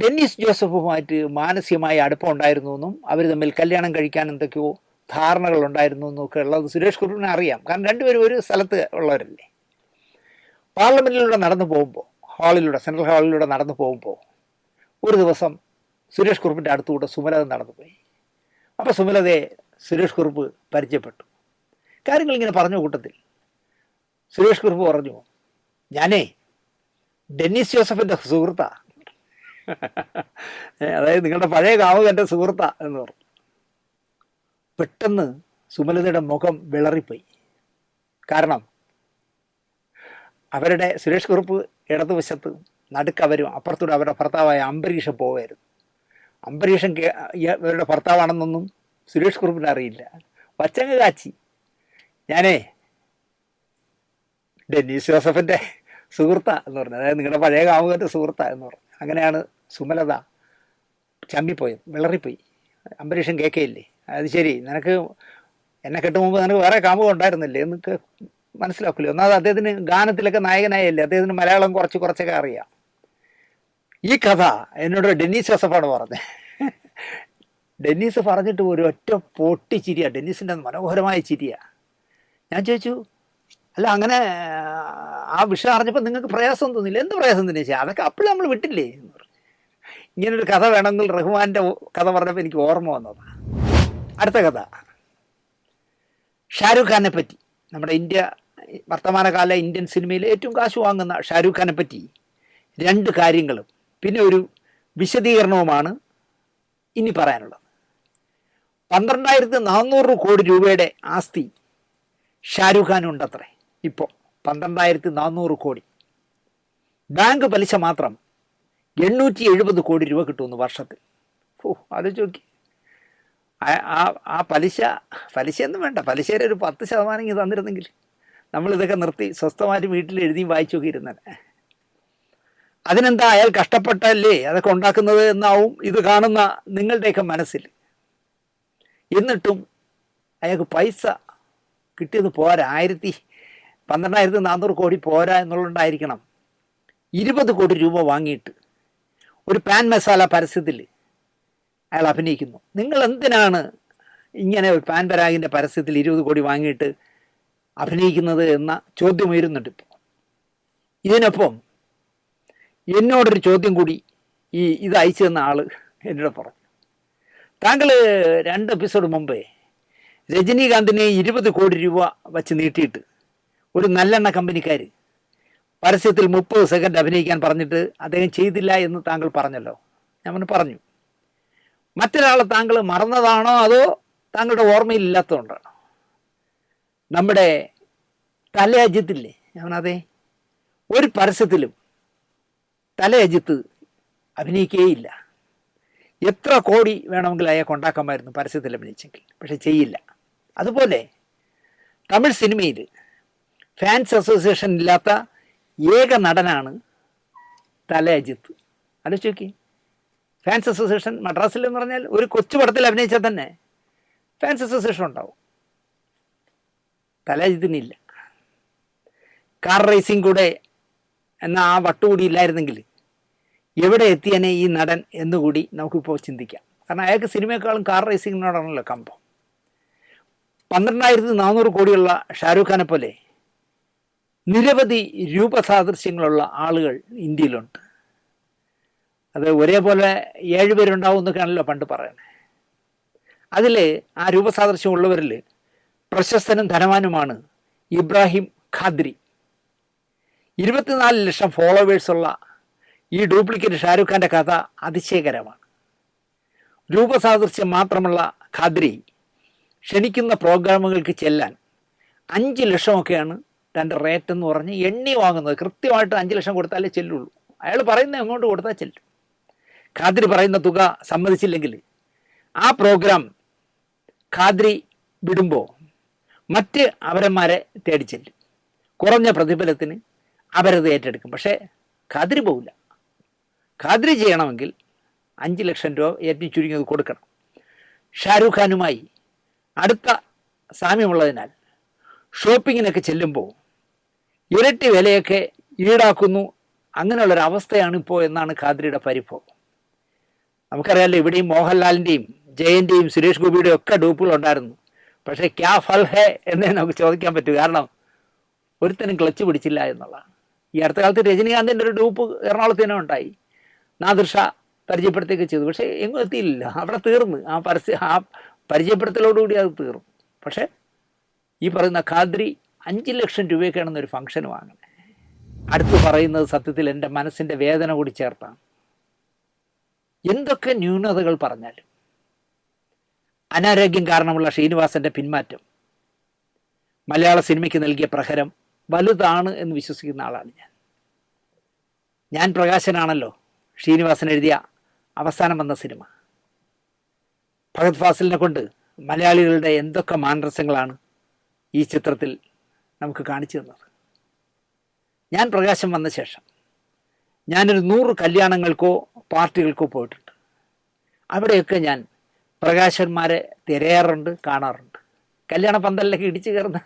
ഡെന്നിസ് ജോസഫുമായിട്ട് മാനസികമായ അടുപ്പം ഉണ്ടായിരുന്നു എന്നും അവർ തമ്മിൽ കല്യാണം കഴിക്കാൻ എന്തൊക്കെയോ ധാരണകൾ ഉണ്ടായിരുന്നു എന്നൊക്കെ ഉള്ളത് സുരേഷ് കുറുപ്പിനെ അറിയാം. കാരണം രണ്ടുപേരും ഒരു സ്ഥലത്ത് ഉള്ളവരല്ലേ. പാർലമെൻറ്റിലൂടെ നടന്നു പോകുമ്പോൾ, സെൻട്രൽ ഹാളിലൂടെ നടന്നു പോകുമ്പോൾ ഒരു ദിവസം സുരേഷ് കുറുപ്പിൻ്റെ അടുത്തുകൂടെ സുമലത നടന്നു പോയി. അപ്പോൾ സുമലതയെ സുരേഷ് കുറുപ്പ് പരിചയപ്പെട്ടു. കാര്യങ്ങളിങ്ങനെ പറഞ്ഞ കൂട്ടത്തിൽ സുരേഷ് കുറുപ്പ് പറഞ്ഞു, ഞാനേ ഡെന്നിസ് ജോസഫിൻ്റെ സുഹൃത്താ. അതായത് നിങ്ങളുടെ പഴയ കാമുകൻ്റെ സുഹൃത്താ എന്ന് പറഞ്ഞു. പെട്ടെന്ന് സുമലതയുടെ മുഖം വിളറിപ്പോയി. കാരണം അവരുടെ സുരേഷ് കുറുപ്പ് ഇടതുവശത്ത്, നടുക്കവരും, അപ്പുറത്തൂടെ അവരുടെ ഭർത്താവായ അംബരീഷൻ പോവുമായിരുന്നു. അംബരീഷൻ ഇവരുടെ ഭർത്താവാണെന്നൊന്നും സുരേഷ് കുറുപ്പിന് അറിയില്ല. വച്ചങ്ങ് കാച്ചി, ഞാനേ ഡെന്നീസ് ജോസഫിൻ്റെ സുഹൃത്താ എന്ന് പറഞ്ഞു. അതായത് നിങ്ങളുടെ പഴയ കാമുകൻ്റെ സുഹൃത്താ എന്ന് പറഞ്ഞു. അങ്ങനെയാണ് സുമലത ചമ്മിപ്പോയത്, വിളറിപ്പോയി. അംബരീഷൻ കേൾക്കയില്ലേ, അത് ശരി, നിനക്ക് എന്നെ കെട്ടും മുമ്പ് നിനക്ക് വേറെ കാമുകം ഉണ്ടായിരുന്നില്ലേ എന്നൊക്കെ മനസ്സിലാക്കില്ലേ. ഒന്നാമത് അദ്ദേഹത്തിന് ഗാനത്തിലൊക്കെ നായകനായല്ലേ, അദ്ദേഹത്തിന് മലയാളം കുറച്ചൊക്കെ അറിയാം. ഈ കഥ എന്നോട് ഡെന്നീസ് ജോസഫാണ് പറഞ്ഞത്. ഡെന്നീസ് പറഞ്ഞിട്ട് ഒരു ഒറ്റ പൊട്ടി ചിരിയാണ്, ഡെന്നീസിൻ്റെ മനോഹരമായ ചിരിയാണ്. ഞാൻ ചോദിച്ചു, അല്ല അങ്ങനെ ആ വിഷയം അറിഞ്ഞപ്പോൾ നിങ്ങൾക്ക് പ്രയാസം തോന്നില്ല? എന്ത് പ്രയാസം തന്നെ ചോദിച്ചാൽ, അതൊക്കെ അപ്പോൾ നമ്മൾ വിട്ടില്ലേ എന്ന് പറഞ്ഞു. ഇങ്ങനൊരു കഥ വേണമെങ്കിൽ റഹ്മാൻ്റെ കഥ പറഞ്ഞപ്പോൾ എനിക്ക് ഓർമ്മ വന്നതാണ്. അടുത്ത കഥ ഷാരൂഖ് ഖാനെ പറ്റി. നമ്മുടെ വർത്തമാനകാല ഇന്ത്യൻ സിനിമയിൽ ഏറ്റവും കാശ് വാങ്ങുന്ന ഷാരൂഖ് ഖാനെ പറ്റി 2 കാര്യങ്ങളും പിന്നെ ഒരു വിശദീകരണവുമാണ് ഇനി പറയാനുള്ളത്. 12,400 കോടി രൂപയുടെ ആസ്തി ഷാരൂഖ് ഖാനുണ്ടത്രേ. ഇപ്പോൾ 12,400 കോടി. ബാങ്ക് പലിശ മാത്രം 870 കോടി രൂപ കിട്ടുമെന്ന് വർഷത്തിൽ. ആലോചിച്ച് നോക്കി. ആ പലിശയൊന്നും വേണ്ട, പലിശയുടെ ഒരു 10% ഇങ്ങ് തന്നിരുന്നെങ്കിൽ നമ്മളിതൊക്കെ നിർത്തി സ്വസ്ഥമായിട്ട് വീട്ടിൽ എഴുതിയും വായിച്ചൊക്കെ ഇരുന്നത്. അതിനെന്താ, അയാൾ കഷ്ടപ്പെട്ടല്ലേ അതൊക്കെ ഉണ്ടാക്കുന്നത് എന്നാവും ഇത് കാണുന്ന നിങ്ങളുടെയൊക്കെ മനസ്സിൽ. എന്നിട്ടും അയാൾക്ക് പൈസ കിട്ടിയത് പോരാ. 12,400 കോടി പോരാ എന്നുള്ളതുകൊണ്ടായിരിക്കണം 20 കോടി രൂപ വാങ്ങിയിട്ട് ഒരു പാൻ മസാല പരസ്യത്തിൽ അയാൾ അഭിനയിക്കുന്നു. നിങ്ങൾ എന്തിനാണ് ഇങ്ങനെ ഒരു പാൻ പരാഗിൻ്റെ പരസ്യത്തിൽ 20 കോടി വാങ്ങിയിട്ട് അഭിനയിക്കുന്നത് എന്ന ചോദ്യം ഉയരുന്നുണ്ട് ഇപ്പോൾ. ഇതിനൊപ്പം എന്നോടൊരു ചോദ്യം കൂടി ഇത് അയച്ചു തന്ന ആൾ എന്നോട് പറഞ്ഞു, താങ്കൾ 2 എപ്പിസോഡ് മുമ്പേ രജനീകാന്തിനെ 20 കോടി രൂപ വച്ച് നീട്ടിയിട്ട് ഒരു നല്ലെണ്ണ കമ്പനിക്കാർ പരസ്യത്തിൽ 30 സെക്കൻഡ് അഭിനയിക്കാൻ പറഞ്ഞിട്ട് അദ്ദേഹം ചെയ്തില്ല എന്ന് താങ്കൾ പറഞ്ഞല്ലോ. ഞാൻ പറഞ്ഞു, മറ്റൊരാളെ താങ്കൾ മറന്നതാണോ അതോ താങ്കളുടെ ഓർമ്മയിൽ ഇല്ലാത്തതുകൊണ്ടാണോ? നമ്മുടെ തല അജിത്തില്ലേ, അതെ, ഒരു പരസ്യത്തിലും തല അജിത്ത് അഭിനയിക്കുകയില്ല. എത്ര കോടി വേണമെങ്കിലും അയാൾക്ക് ഉണ്ടാക്കാമായിരുന്നു പരസ്യത്തിൽ അഭിനയിച്ചെങ്കിൽ, പക്ഷെ ചെയ്യില്ല. അതുപോലെ തമിഴ് സിനിമയിൽ ഫാൻസ് അസോസിയേഷൻ ഇല്ലാത്ത ഏക നടനാണ് തല അജിത്ത്. ആലോചിച്ച് നോക്കി. ഫാൻസ് അസോസിയേഷൻ മദ്രാസിൽ എന്ന് പറഞ്ഞാൽ ഒരു കൊച്ചു പടത്തിൽ അഭിനയിച്ചാൽ തന്നെ ഫാൻസ് അസോസിയേഷൻ ഉണ്ടാവും. തല അജിത്തിനില്ല. കാർ റേസിംഗ് കൂടെ എന്ന ആ വട്ടുകൂടി ഇല്ലായിരുന്നെങ്കിൽ എവിടെ എത്തിയനെ ഈ നടൻ എന്നുകൂടി നമുക്കിപ്പോൾ ചിന്തിക്കാം. കാരണം അയാൾക്ക് സിനിമയെക്കാളും കാർ റേസിങ്ങിനോടാണല്ലോ കമ്പം. 12,400 കോടിയുള്ള ഷാരൂഖ് ഖാനെ പോലെ നിരവധി രൂപസാദൃശ്യങ്ങളുള്ള ആളുകൾ ഇന്ത്യയിലുണ്ട്. അത് ഒരേപോലെ 7 പേരുണ്ടാവും എന്നൊക്കെയാണല്ലോ പണ്ട് പറയുന്നത്. അതിൽ ആ രൂപസാദൃശ്യമുള്ളവരിൽ പ്രശസ്തനും ധനവാനുമാണ് ഇബ്രാഹിം ഖാദ്രി. 24 ലക്ഷം ഫോളോവേഴ്സുള്ള ഈ ഡ്യൂപ്ലിക്കേറ്റ് ഷാരൂഖ് ഖാൻ്റെ കഥ അതിശയകരമാണ്. രൂപസാദൃശ്യം മാത്രമുള്ള ഖാദ്രി ക്ഷണിക്കുന്ന പ്രോഗ്രാമുകൾക്ക് ചെല്ലാൻ 5 ലക്ഷമൊക്കെയാണ് തൻ്റെ റേറ്റ് എന്ന് പറഞ്ഞ് എണ്ണി വാങ്ങുന്നത്. കൃത്യമായിട്ട് 5 ലക്ഷം കൊടുത്താലേ ചെല്ലുള്ളൂ. അയാൾ പറയുന്ന എമൗണ്ട് കൊടുത്താൽ ചെല്ലും. ഖാദ്രി പറയുന്ന തുക സമ്മതിച്ചില്ലെങ്കിൽ ആ പ്രോഗ്രാം ഖാദ്രി വിടുമ്പോൾ മറ്റ് അവരന്മാരെ തേടി ചെല്ലും. കുറഞ്ഞ പ്രതിഫലത്തിന് അവരത് ഏറ്റെടുക്കും. പക്ഷേ ഖാദ്രി പോവില്ല. ഖാദ്രി ചെയ്യണമെങ്കിൽ 5 ലക്ഷം രൂപ ഏറ്റവും ചുരുങ്ങിയത് കൊടുക്കണം. ഷാരൂഖ് ഖാനുമായി അടുത്ത സാമ്യമുള്ളതിനാൽ ഷോപ്പിങ്ങിനൊക്കെ ചെല്ലുമ്പോൾ ഇരട്ടി വിലയൊക്കെ ഈടാക്കുന്നു. അങ്ങനെയുള്ളൊരവസ്ഥയാണ് ഇപ്പോൾ എന്നാണ് ഖാദ്രിയുടെ പരിഭവം. നമുക്കറിയാമല്ലോ, ഇവിടെയും മോഹൻലാലിൻ്റെയും ജയൻ്റെയും സുരേഷ് ഗോപിയുടെയും ഒക്കെ ഡൂപ്പുകളുണ്ടായിരുന്നു. പക്ഷേ ക്യാ ഫൽ ഹേ എന്നേ നമുക്ക് ചോദിക്കാൻ പറ്റൂ. കാരണം ഒരുത്തനും ക്ലച്ച് പിടിച്ചില്ല എന്നുള്ളതാണ്. ഈ അടുത്ത കാലത്ത് രജനീകാന്തിൻ്റെ ഒരു ഡൂപ്പ് എറണാകുളത്ത് തന്നെ ഉണ്ടായി. നാദിർഷ പരിചയപ്പെടുത്തുകയൊക്കെ ചെയ്തു. പക്ഷേ എങ്ങും എത്തിയില്ല. അവിടെ തീർന്ന് ആ പരിചയപ്പെടുത്തലോടുകൂടി അത് തീർന്നു. പക്ഷേ ഈ പറയുന്ന ഖാദ്രി 5 ലക്ഷം രൂപയൊക്കെയാണെന്നൊരു ഫംഗ്ഷൻ വാങ്ങണേ. അടുത്ത് പറയുന്നത് സത്യത്തിൽ എൻ്റെ മനസ്സിൻ്റെ വേദന കൂടി ചേർത്താണ്. എന്തൊക്കെ ന്യൂനതകൾ പറഞ്ഞാലും അനാരോഗ്യം കാരണമുള്ള ശ്രീനിവാസൻ്റെ പിന്മാറ്റം മലയാള സിനിമയ്ക്ക് നൽകിയ പ്രഹരം വലുതാണ് എന്ന് വിശ്വസിക്കുന്ന ആളാണ് ഞാൻ പ്രകാശനാണല്ലോ ശ്രീനിവാസൻ എഴുതിയ അവസാനം വന്ന സിനിമ. ഫഹദ് ഫാസിലിനെ കൊണ്ട് മലയാളികളുടെ എന്തൊക്കെ മാനരസങ്ങളാണ് ഈ ചിത്രത്തിൽ നമുക്ക് കാണിച്ചു തന്നത്. ഞാൻ പ്രകാശം വന്ന ശേഷം ഞാനൊരു 100 കല്യാണങ്ങൾക്കോ പാർട്ടികൾക്കോ പോയിട്ടുണ്ട്. അവിടെയൊക്കെ ഞാൻ പ്രകാശന്മാരെ തിരയാറുണ്ട്, കാണാറുണ്ട്. കല്യാണ പന്തലിലൊക്കെ ഇടിച്ചു കയറുന്ന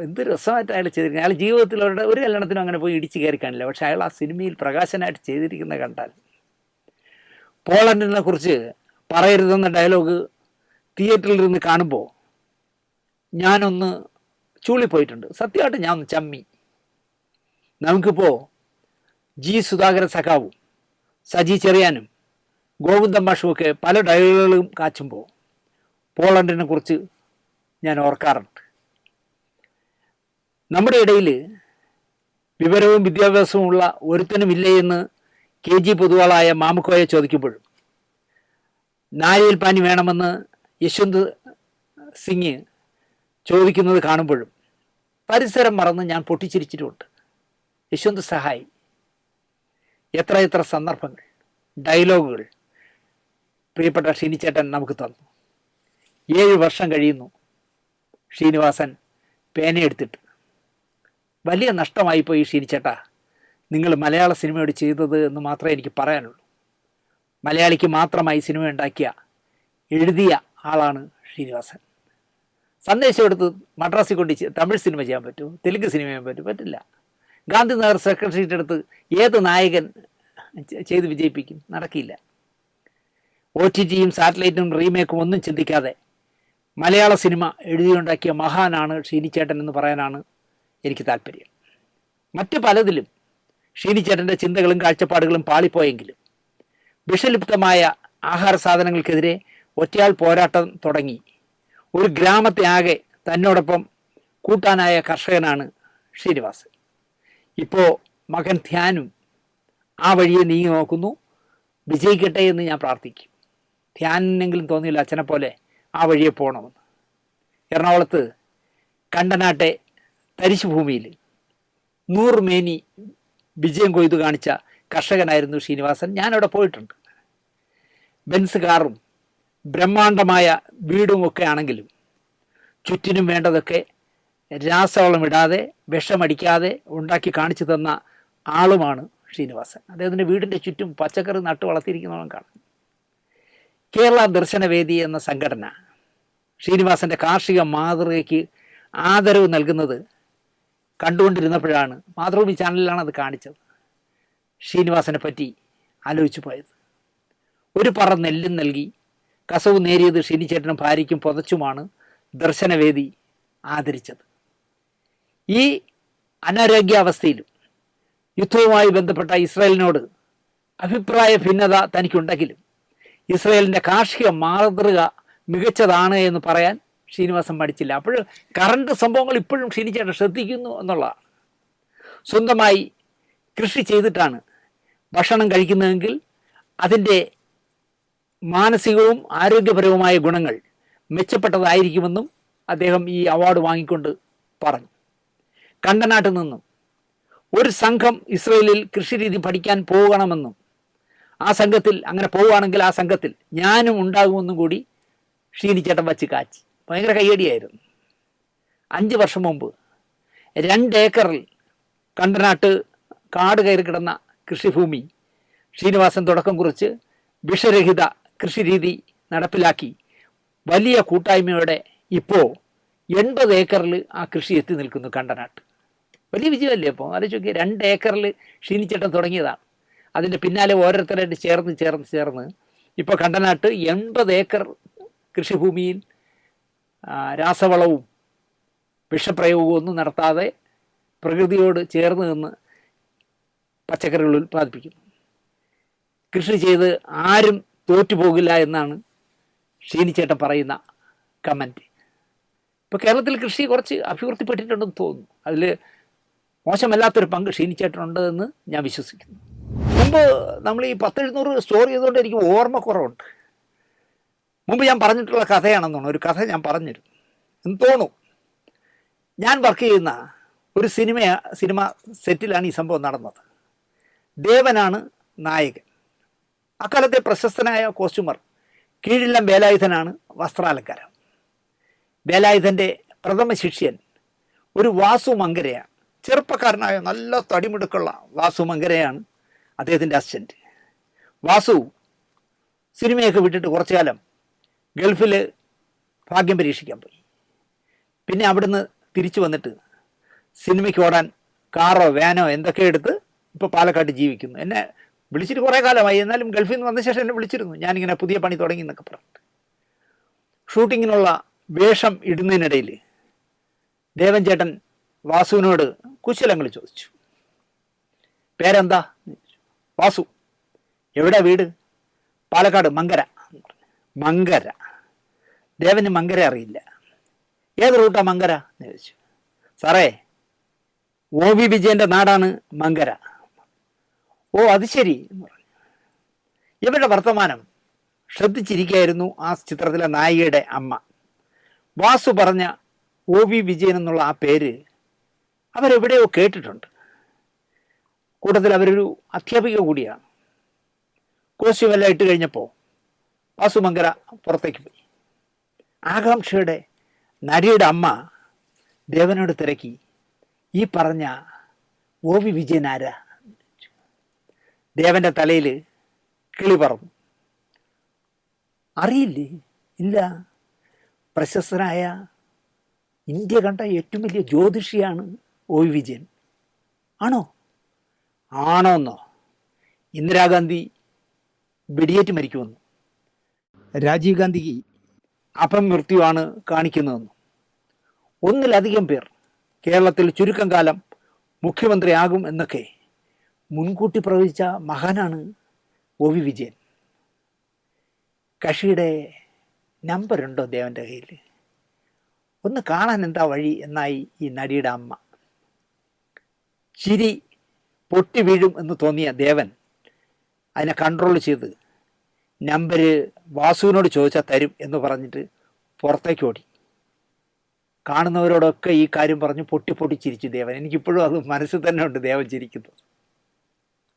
എന്ത് രസമായിട്ട് അയാൾ ചെയ്തിരിക്കുന്നത്. അയാൾ ജീവിതത്തിൽ ഒരു കല്യാണത്തിനും അങ്ങനെ പോയി ഇടിച്ചു കയറി കാണില്ല. പക്ഷെ അയാൾ ആ സിനിമയിൽ പ്രകാശനായിട്ട് ചെയ്തിരിക്കുന്നത് കണ്ടാൽ, പോളണ്ടിനെ കുറിച്ച് പറയരുതെന്ന ഡയലോഗ് തിയേറ്ററിൽ ഇരുന്ന് കാണുമ്പോൾ ഞാനൊന്ന് ചൂളിപ്പോയിട്ടുണ്ട്. സത്യമായിട്ട് ഞാൻ ഒന്ന് ചമ്മി. നമുക്കിപ്പോൾ ജി സുധാകരൻ സഖാവും സജി ചെറിയാനും ഗോവിന്ദൻ മാഷുമൊക്കെ പല ഡയലോഗുകളും കാച്ചുമ്പോൾ പോളണ്ടിനെ കുറിച്ച് ഞാൻ ഓർക്കാറുണ്ട്. നമ്മുടെ ഇടയിൽ വിവരവും വിദ്യാഭ്യാസവും ഉള്ള ഒരുത്തനുമില്ലേ എന്ന് KG പൊതുവാളായ മാമുക്കോയെ ചോദിക്കുമ്പോഴും നാരിയൽ പാനി വേണമെന്ന് യശ്വന്ത് സിംഗ് ചോദിക്കുന്നത് കാണുമ്പോഴും പരിസരം മറന്ന് ഞാൻ പൊട്ടിച്ചിരിച്ചിട്ടുമുണ്ട്. യശ്വന്ത് സഹായി എത്ര സന്ദർഭങ്ങൾ, ഡയലോഗുകൾ പ്രിയപ്പെട്ട ഷീനിച്ചേട്ടൻ നമുക്ക് തന്നു. 7 വർഷം കഴിയുന്നു ശ്രീനിവാസൻ പേനയെടുത്തിട്ട്. വലിയ നഷ്ടമായിപ്പോയി ഷീനിച്ചേട്ടാ നിങ്ങൾ മലയാള സിനിമയോട് ചെയ്തത് എന്ന് മാത്രമേ എനിക്ക് പറയാനുള്ളൂ. മലയാളിക്ക് മാത്രമായി സിനിമ ഉണ്ടാക്കിയ എഴുതിയ ആളാണ് ശ്രീനിവാസൻ. സന്ദേശം എടുത്ത് മദ്രാസിൽ കൊണ്ട് തമിഴ് സിനിമ ചെയ്യാൻ പറ്റുമോ? തെലുങ്ക് സിനിമ ചെയ്യാൻ പറ്റുമോ? പറ്റില്ല. ഗാന്ധിനഗർ സെക്രട്ടേറിയറ്റ് എടുത്ത് ഏത് നായകൻ ചെയ്ത് വിജയിപ്പിക്കും? നടക്കില്ല. OTTയും സാറ്റലൈറ്റും റീമേക്കും ഒന്നും ചിന്തിക്കാതെ മലയാള സിനിമ എഴുതിയുണ്ടാക്കിയ മഹാനാണ് ഷീനിച്ചേട്ടൻ എന്ന് പറയാനാണ് എനിക്ക് താല്പര്യം. മറ്റു പലതിലും ഷീനിച്ചേട്ടൻ്റെ ചിന്തകളും കാഴ്ചപ്പാടുകളും പാളിപ്പോയെങ്കിലും വിഷലിപ്തമായ ആഹാര സാധനങ്ങൾക്കെതിരെ ഒറ്റയാൾ പോരാട്ടം തുടങ്ങി ഒരു ഗ്രാമത്തെ ആകെ തന്നോടൊപ്പം കൂട്ടാനായ കർഷകനാണ് ശ്രീനിവാസൻ. ഇപ്പോൾ മകൻ ധ്യാനും ആ വഴിയെ നീങ്ങി നോക്കുന്നു. വിജയിക്കട്ടെ എന്ന് ഞാൻ പ്രാർത്ഥിക്കും. ധ്യാനെങ്കിലും തോന്നിയില്ല അച്ഛനെ പോലെ ആ വഴിയെ പോകണമെന്ന്. എറണാകുളത്ത് കണ്ടനാട്ടെ തരിശുഭൂമിയിൽ 100 മേനി വിജയം കൊയ്തു കാണിച്ച കർഷകനായിരുന്നു ശ്രീനിവാസൻ. ഞാനവിടെ പോയിട്ടുണ്ട്. ബെൻസ് കാറും ബ്രഹ്മാണ്ഡമായ വീടുമൊക്കെ ആണെങ്കിലും ചുറ്റിനും വേണ്ടതൊക്കെ രാസവളം ഇടാതെ വിഷമടിക്കാതെ ഉണ്ടാക്കി കാണിച്ചു തന്ന ആളുമാണ് ശ്രീനിവാസൻ. അദ്ദേഹത്തിൻ്റെ വീടിൻ്റെ ചുറ്റും പച്ചക്കറി നട്ടു വളർത്തിയിരിക്കുന്നവൻ കാണാം. കേരള ദർശനവേദി എന്ന സംഘടന ശ്രീനിവാസൻ്റെ കാർഷിക മാതൃകയ്ക്ക് ആദരവ് നൽകുന്നത് കണ്ടുകൊണ്ടിരുന്നപ്പോഴാണ്, മാതൃഭൂമി ചാനലിലാണ് അത് കാണിച്ചത്, ശ്രീനിവാസനെ പറ്റി ആലോചിച്ചു പോയത്. ഒരു പറ നെല്ലും നൽകി കസവ് നേരിയത് ഷീനിച്ചേട്ടനും ഭാര്യയ്ക്കും പുതച്ചുമാണ് ദർശനവേദി ആദരിച്ചത്. ഈ അനാരോഗ്യാവസ്ഥയിലും യുദ്ധവുമായി ബന്ധപ്പെട്ട ഇസ്രായേലിനോട് അഭിപ്രായ ഭിന്നത തനിക്കുണ്ടെങ്കിലും ഇസ്രായേലിൻ്റെ കാർഷിക മാതൃക മികച്ചതാണ് എന്ന് പറയാൻ ശ്രീനിവാസൻ പഠിച്ചില്ല. അപ്പോൾ കറണ്ട് സംഭവങ്ങൾ ഇപ്പോഴും ഷീനിച്ചേട്ടൻ ശ്രദ്ധിക്കുന്നു എന്നുള്ളതാണ്. സ്വന്തമായി കൃഷി ചെയ്തിട്ടാണ് ഭക്ഷണം കഴിക്കുന്നതെങ്കിൽ അതിൻ്റെ മാനസികവും ആരോഗ്യപരവുമായ ഗുണങ്ങൾ മെച്ചപ്പെട്ടതായിരിക്കുമെന്നും അദ്ദേഹം ഈ അവാർഡ് വാങ്ങിക്കൊണ്ട് പറഞ്ഞു. കണ്ടനാട്ടിൽ നിന്നും ഒരു സംഘം ഇസ്രയേലിൽ കൃഷിരീതി പഠിക്കാൻ പോകണമെന്നും ആ സംഘത്തിൽ അങ്ങനെ പോവുകയാണെങ്കിൽ ആ സംഘത്തിൽ ഞാനും ഉണ്ടാകുമെന്നും കൂടി ഷീനിച്ചേട്ടൻ വച്ച് കാച്ചി. ഭയങ്കര കയ്യടിയായിരുന്നു. 5 വർഷം മുമ്പ് 2 ഏക്കറിൽ കണ്ടനാട്ട് കാട് കയറി കിടന്ന കൃഷിഭൂമി ശ്രീനിവാസൻ തുടക്കം കുറിച്ച് വിഷരഹിത കൃഷിരീതി നടപ്പിലാക്കി വലിയ കൂട്ടായ്മയോടെ ഇപ്പോൾ 80 ഏക്കറിൽ ആ കൃഷി എത്തി നിൽക്കുന്നു. കണ്ടനാട്ട് വലിയ വിജയമല്ലേ? അപ്പോൾ ആലോചിച്ച് നോക്കിയാൽ 2 ഏക്കറിൽ ഷീനിച്ചേട്ടൻ തുടങ്ങിയതാണ്. അതിൻ്റെ പിന്നാലെ ഓരോരുത്തരായിട്ട് ചേർന്ന് ഇപ്പോൾ കണ്ടനാട്ട് 80 ഏക്കർ കൃഷിഭൂമിയിൽ രാസവളവും വിഷപ്രയോഗവും ഒന്നും നടത്താതെ പ്രകൃതിയോട് ചേർന്ന് നിന്ന് പച്ചക്കറികൾ ഉൽപ്പാദിപ്പിക്കുന്നു. കൃഷി ചെയ്ത് ആരും തോറ്റുപോകില്ല എന്നാണ് ഷീനിച്ചേട്ടൻ പറയുന്ന കമൻറ്റ്. ഇപ്പോൾ കേരളത്തിൽ കൃഷി കുറച്ച് അഭിവൃദ്ധിപ്പെട്ടിട്ടുണ്ടെന്ന് തോന്നുന്നു. അതിൽ മോശമല്ലാത്തൊരു പങ്ക് ക്ഷീണിച്ചിട്ടുണ്ട് എന്ന് ഞാൻ വിശ്വസിക്കുന്നു. മുമ്പ് നമ്മൾ ഈ 10-700 സ്റ്റോർ ചെയ്തുകൊണ്ട് എനിക്ക് ഓർമ്മക്കുറവുണ്ട്. മുമ്പ് ഞാൻ പറഞ്ഞിട്ടുള്ള കഥയാണെന്ന് തോന്നുന്നു. ഒരു കഥ ഞാൻ പറഞ്ഞിരുന്നു എന്ന് തോന്നും. ഞാൻ വർക്ക് ചെയ്യുന്ന ഒരു സിനിമ സെറ്റിലാണ് ഈ സംഭവം നടന്നത്. ദേവനാണ് നായകൻ. അക്കാലത്തെ പ്രശസ്തനായ കോസ്റ്റ്യൂമർ കീഴില്ലം വേലായുധനാണ് വസ്ത്രാലങ്കാരം. വേലായുധൻ്റെ പ്രഥമ ശിഷ്യൻ ഒരു വാസു മങ്കരയാണ്. ചെറുപ്പക്കാരനായ നല്ല തടിമിടുക്കുള്ള വാസു മങ്കരയാണ് അദ്ദേഹത്തിൻ്റെ അസിസ്റ്റൻറ്റ്. വാസു സിനിമയൊക്കെ വിട്ടിട്ട് കുറച്ചു കാലം ഗൾഫിൽ ഭാഗ്യം പരീക്ഷിക്കാൻ പോയി. പിന്നെ അവിടുന്ന് തിരിച്ചു വന്നിട്ട് സിനിമയ്ക്ക് ഓടാൻ കാറോ വാനോ എന്തൊക്കെ എടുത്ത് ഇപ്പോൾ പാലക്കാട്ട് ജീവിക്കുന്നു. എന്നെ വിളിച്ചിട്ട് കുറേ കാലമായി. എന്നാലും ഗൾഫിൽ നിന്ന് വന്ന ശേഷം എന്നെ വിളിച്ചിരുന്നു. ഞാനിങ്ങനെ പുതിയ പണി തുടങ്ങി എന്നൊക്കെ പറഞ്ഞിട്ട്. ഷൂട്ടിങ്ങിനുള്ള വേഷം ഇടുന്നതിനിടയിൽ ദേവൻ ചേട്ടൻ വാസുവിനോട് കുശലങ്ങൾ ചോദിച്ചു. പേരെന്താ? വാസു. എവിടെ വീട്? പാലക്കാട് മങ്കര. മങ്കര. ദേവന് മങ്കര അറിയില്ല. ഏത് റൂട്ടാ മങ്കര എന്ന് ചോദിച്ചു. സാറേ, OV വിജയൻ്റെ നാടാണ് മങ്കര. ഓ അത് ശരി എന്ന് പറഞ്ഞു. ഇവരുടെ വർത്തമാനം ശ്രദ്ധിച്ചിരിക്കുകയായിരുന്നു ആ ചിത്രത്തിലെ നായികയുടെ അമ്മ. വാസു പറഞ്ഞ OV വിജയൻ എന്നുള്ള ആ പേര് അവരെവിടെയോ കേട്ടിട്ടുണ്ട്. കൂട്ടത്തിൽ അവരൊരു അധ്യാപിക കൂടിയാണ്. കോസ്റ്റ്യൂമെല്ലാം ഇട്ട് കഴിഞ്ഞപ്പോൾ വാസു മങ്കര പുറത്തേക്ക് പോയി. ആകാംക്ഷയുടെ നടിയുടെ അമ്മ ദേവനോട് തിരക്കി, ഈ പറഞ്ഞ OV വിജയൻ ആരാ? ദേവൻ്റെ തലയിൽ കിളി പറന്നു. അറിയില്ലേ? ഇല്ല. പ്രശസ്തനായ ഇന്ത്യ കണ്ട ഏറ്റവും വലിയ ജ്യോതിഷിയാണ് OV വിജയൻ. ആണോ? ആണോന്നോ? ഇന്ദിരാഗാന്ധി വെടിയേറ്റ് മരിക്കുമെന്നു, രാജീവ് ഗാന്ധിക്ക് അപമൃത്യുവാണ് കാണിക്കുന്നതെന്നും, ഒന്നിലധികം പേർ കേരളത്തിൽ ചുരുക്കം കാലം മുഖ്യമന്ത്രിയാകും എന്നൊക്കെ മുൻകൂട്ടി പ്രവചിച്ച മഹാനാണ് OV വിജയൻ. കക്ഷിയുടെ നമ്പറുണ്ടോ ദേവൻ്റെ കയ്യിൽ? ഒന്ന് കാണാൻ എന്താ വഴി എന്നായി ഈ നടിയുടെ അമ്മ. ചിരി പൊട്ടി വീഴും എന്ന് തോന്നിയ ദേവൻ അതിനെ കൺട്രോൾ ചെയ്ത് നമ്പർ വാസുവിനോട് ചോദിച്ചാൽ തരും എന്ന് പറഞ്ഞിട്ട് പുറത്തേക്ക് ഓടി. കാണുന്നവരോടൊക്കെ ഈ കാര്യം പറഞ്ഞ് പൊട്ടി ചിരിച്ചു ദേവൻ. എനിക്കിപ്പോഴും അത് മനസ്സിൽ തന്നെ ഉണ്ട് ദേവൻ ചിരിക്കുന്നത്.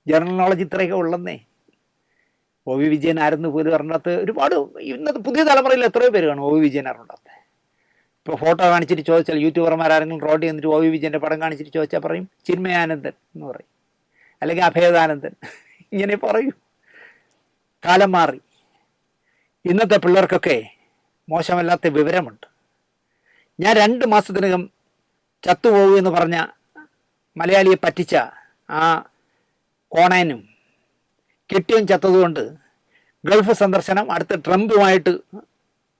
ജനറൽ നോളജ് ഇത്രയൊക്കെ ഉള്ളന്നേ. OV വിജയൻ ആരെന്ന് പോലും അറിഞ്ഞാത്ത ഒരുപാട് ഇന്നത്തെ പുതിയ തലമുറയിൽ എത്രയോ പേര് കാണും OV വിജയൻ അറിഞ്ഞാത്ത. ഇപ്പോൾ ഫോട്ടോ കാണിച്ചിട്ട് ചോദിച്ചാൽ യൂട്യൂബർമാരാരെങ്കിലും റോഡിൽ നിന്നിട്ട് OV വിജയൻ്റെ പടം കാണിച്ചിട്ട് ചോദിച്ചാൽ പറയും ചിന്മയാനന്ദൻ എന്ന് പറയും, അല്ലെങ്കിൽ അഭേദാനന്ദൻ, ഇങ്ങനെ പറയും. കാലം മാറി. ഇന്നത്തെ പിള്ളേർക്കൊക്കെ മോശമല്ലാത്ത വിവരമുണ്ട്. ഞാൻ 2 മാസത്തിനകം ചത്തുപോകൂ എന്ന് പറഞ്ഞ മലയാളിയെ പറ്റിച്ച ആ കോണയനും കെട്ടിയും ചത്തതുകൊണ്ട് ഗൾഫ് സന്ദർശനം, അടുത്ത ട്രംപുമായിട്ട്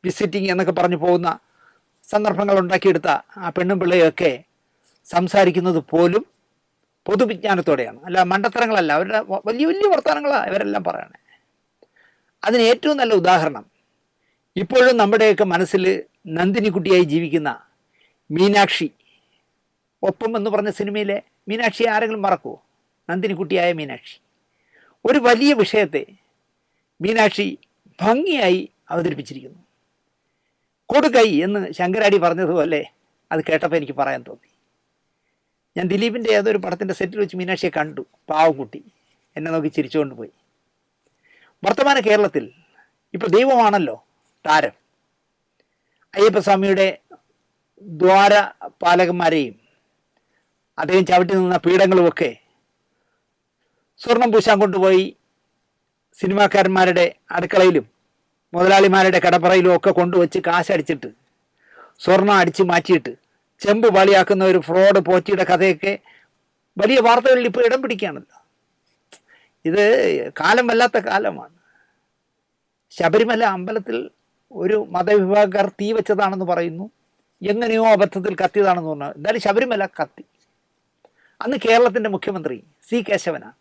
വിസിറ്റിംഗ് എന്നൊക്കെ പറഞ്ഞു പോകുന്ന സന്ദർഭങ്ങൾ ഉണ്ടാക്കിയെടുത്ത ആ പെണ്ണും പിള്ളയൊക്കെ സംസാരിക്കുന്നത് പോലും പൊതുവിജ്ഞാനത്തോടെയാണ്, അല്ല മണ്ടത്തരങ്ങളല്ല. അവരുടെ വലിയ വലിയ വർത്തമാനങ്ങളാണ് ഇവരെല്ലാം പറയണേ. അതിന് ഏറ്റവും നല്ല ഉദാഹരണം ഇപ്പോഴും നമ്മുടെയൊക്കെ മനസ്സിൽ നന്ദിനിക്കുട്ടിയായി ജീവിക്കുന്ന മീനാക്ഷി. ഒപ്പം എന്ന് പറഞ്ഞ സിനിമയിലെ മീനാക്ഷിയെ ആരെങ്കിലും മറക്കുമോ? നന്ദിനിക്കുട്ടിയായ മീനാക്ഷി. ഒരു വലിയ വിഷയത്തെ മീനാക്ഷി ഭംഗിയായി അവതരിപ്പിച്ചിരിക്കുന്നു. കൊടുകൈ എന്ന് ശങ്കരാടി പറഞ്ഞതുപോലെ അത് കേട്ടപ്പോൾ എനിക്ക് പറയാൻ തോന്നി. ഞാൻ ദിലീപിൻ്റെ ഏതൊരു പടത്തിൻ്റെ സെറ്റിൽ വെച്ച് മീനാക്ഷിയെ കണ്ടു. പാവം കുട്ടി എന്നെ നോക്കി ചിരിച്ചുകൊണ്ട് പോയി. വർത്തമാന കേരളത്തിൽ ഇപ്പോൾ ദൈവമാണല്ലോ താരം. അയ്യപ്പസ്വാമിയുടെ ദ്വാരപാലകന്മാരെയും അദ്ദേഹം ചവിട്ടി നിന്ന പീഠങ്ങളുമൊക്കെ സ്വർണം പൂശാൻ കൊണ്ടുപോയി സിനിമാക്കാരന്മാരുടെ അടുക്കളയിലും മുതലാളിമാരുടെ കടപ്പറയിലും ഒക്കെ കൊണ്ടുവച്ച് കാശടിച്ചിട്ട് സ്വർണം അടിച്ച് മാറ്റിയിട്ട് ചെമ്പ് പാളിയാക്കുന്ന ഒരു ഫ്രോഡ് പോറ്റിയുടെ കഥയൊക്കെ വലിയ വാർത്തകളിൽ ഇപ്പോൾ ഇടം പിടിക്കുകയാണല്ലോ. ഇത് കാലം വല്ലാത്ത കാലമാണ്. ശബരിമല അമ്പലത്തിൽ ഒരു മതവിഭാഗക്കാർ തീ വെച്ചതാണെന്ന് പറയുന്നു. എങ്ങനെയോ അബദ്ധത്തിൽ കത്തിയതാണെന്ന് പറഞ്ഞു. എന്തായാലും ശബരിമല കത്തി. അന്ന് കേരളത്തിൻ്റെ മുഖ്യമന്ത്രി C കേശവനാണ്.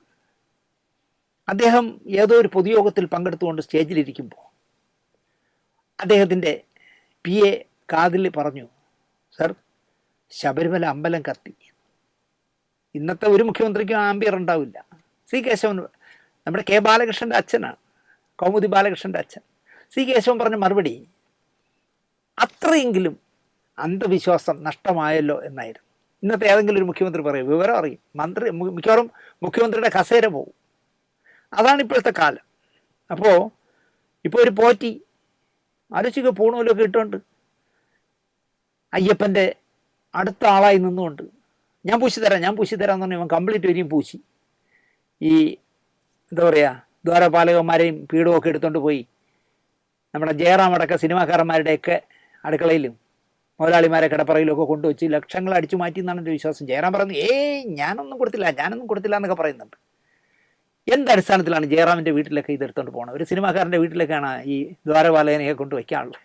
അദ്ദേഹം ഏതോ ഒരു പൊതുയോഗത്തിൽ പങ്കെടുത്തുകൊണ്ട് സ്റ്റേജിലിരിക്കുമ്പോൾ അദ്ദേഹത്തിൻ്റെ PA കാതിൽ പറഞ്ഞു, സർ, ശബരിമല അമ്പലം കത്തി. ഇന്നത്തെ ഒരു മുഖ്യമന്ത്രിക്കും ആംബിയർ ഉണ്ടാവില്ല. സി കേശവൻ നമ്മുടെ കെ ബാലകൃഷ്ണൻ്റെ അച്ഛനാണ്, കൗമുദി ബാലകൃഷ്ണൻ്റെ അച്ഛൻ. സി കേശവൻ പറഞ്ഞ മറുപടി അത്രയെങ്കിലും അന്ധവിശ്വാസം നഷ്ടമായല്ലോ എന്നായിരുന്നു. ഇന്നത്തെ ഏതെങ്കിലും ഒരു മുഖ്യമന്ത്രി പറയും, വിവരം അറിയും, മന്ത്രി മിക്കവാറും മുഖ്യമന്ത്രിയുടെ കസേര പോകും. അതാണ് ഇപ്പോഴത്തെ കാലം. അപ്പോൾ ഇപ്പോൾ ഒരു പോറ്റി ആലോചിക്കുക, പൂണൂലൊക്കെ ഇട്ടുകൊണ്ട് അയ്യപ്പൻ്റെ അടുത്ത ആളായി നിന്നുകൊണ്ട് ഞാൻ പൂശി തരാം എന്ന് പറഞ്ഞാൽ ഇവൻ കംപ്ലീറ്റ് വരെയും പൂശി ഈ എന്താ പറയുക ദ്വാരപാലകന്മാരെയും പീഠമൊക്കെ എടുത്തുകൊണ്ട് പോയി നമ്മുടെ ജയറാം അടക്കം സിനിമാക്കാരന്മാരുടെയൊക്കെ അടുക്കളയിലും മുതലാളിമാരെ കിടപ്പറയിലൊക്കെ കൊണ്ടുവച്ച് ലക്ഷങ്ങൾ അടിച്ചു മാറ്റി എന്നാണ് എൻ്റെ വിശ്വാസം. ജയറാം പറയുന്നത് ഞാനൊന്നും കൊടുത്തില്ല എന്നൊക്കെ പറയുന്നുണ്ട്. എന്തടിസ്ഥാനത്തിലാണ് ജയറാമിൻ്റെ വീട്ടിലൊക്കെ ഇതെടുത്തുകൊണ്ട് പോകണം? ഒരു സിനിമാക്കാരൻ്റെ വീട്ടിലേക്കാണ് ഈ ദ്വാരപാലകനെയൊക്കെ കൊണ്ട് വയ്ക്കാനുള്ളത്.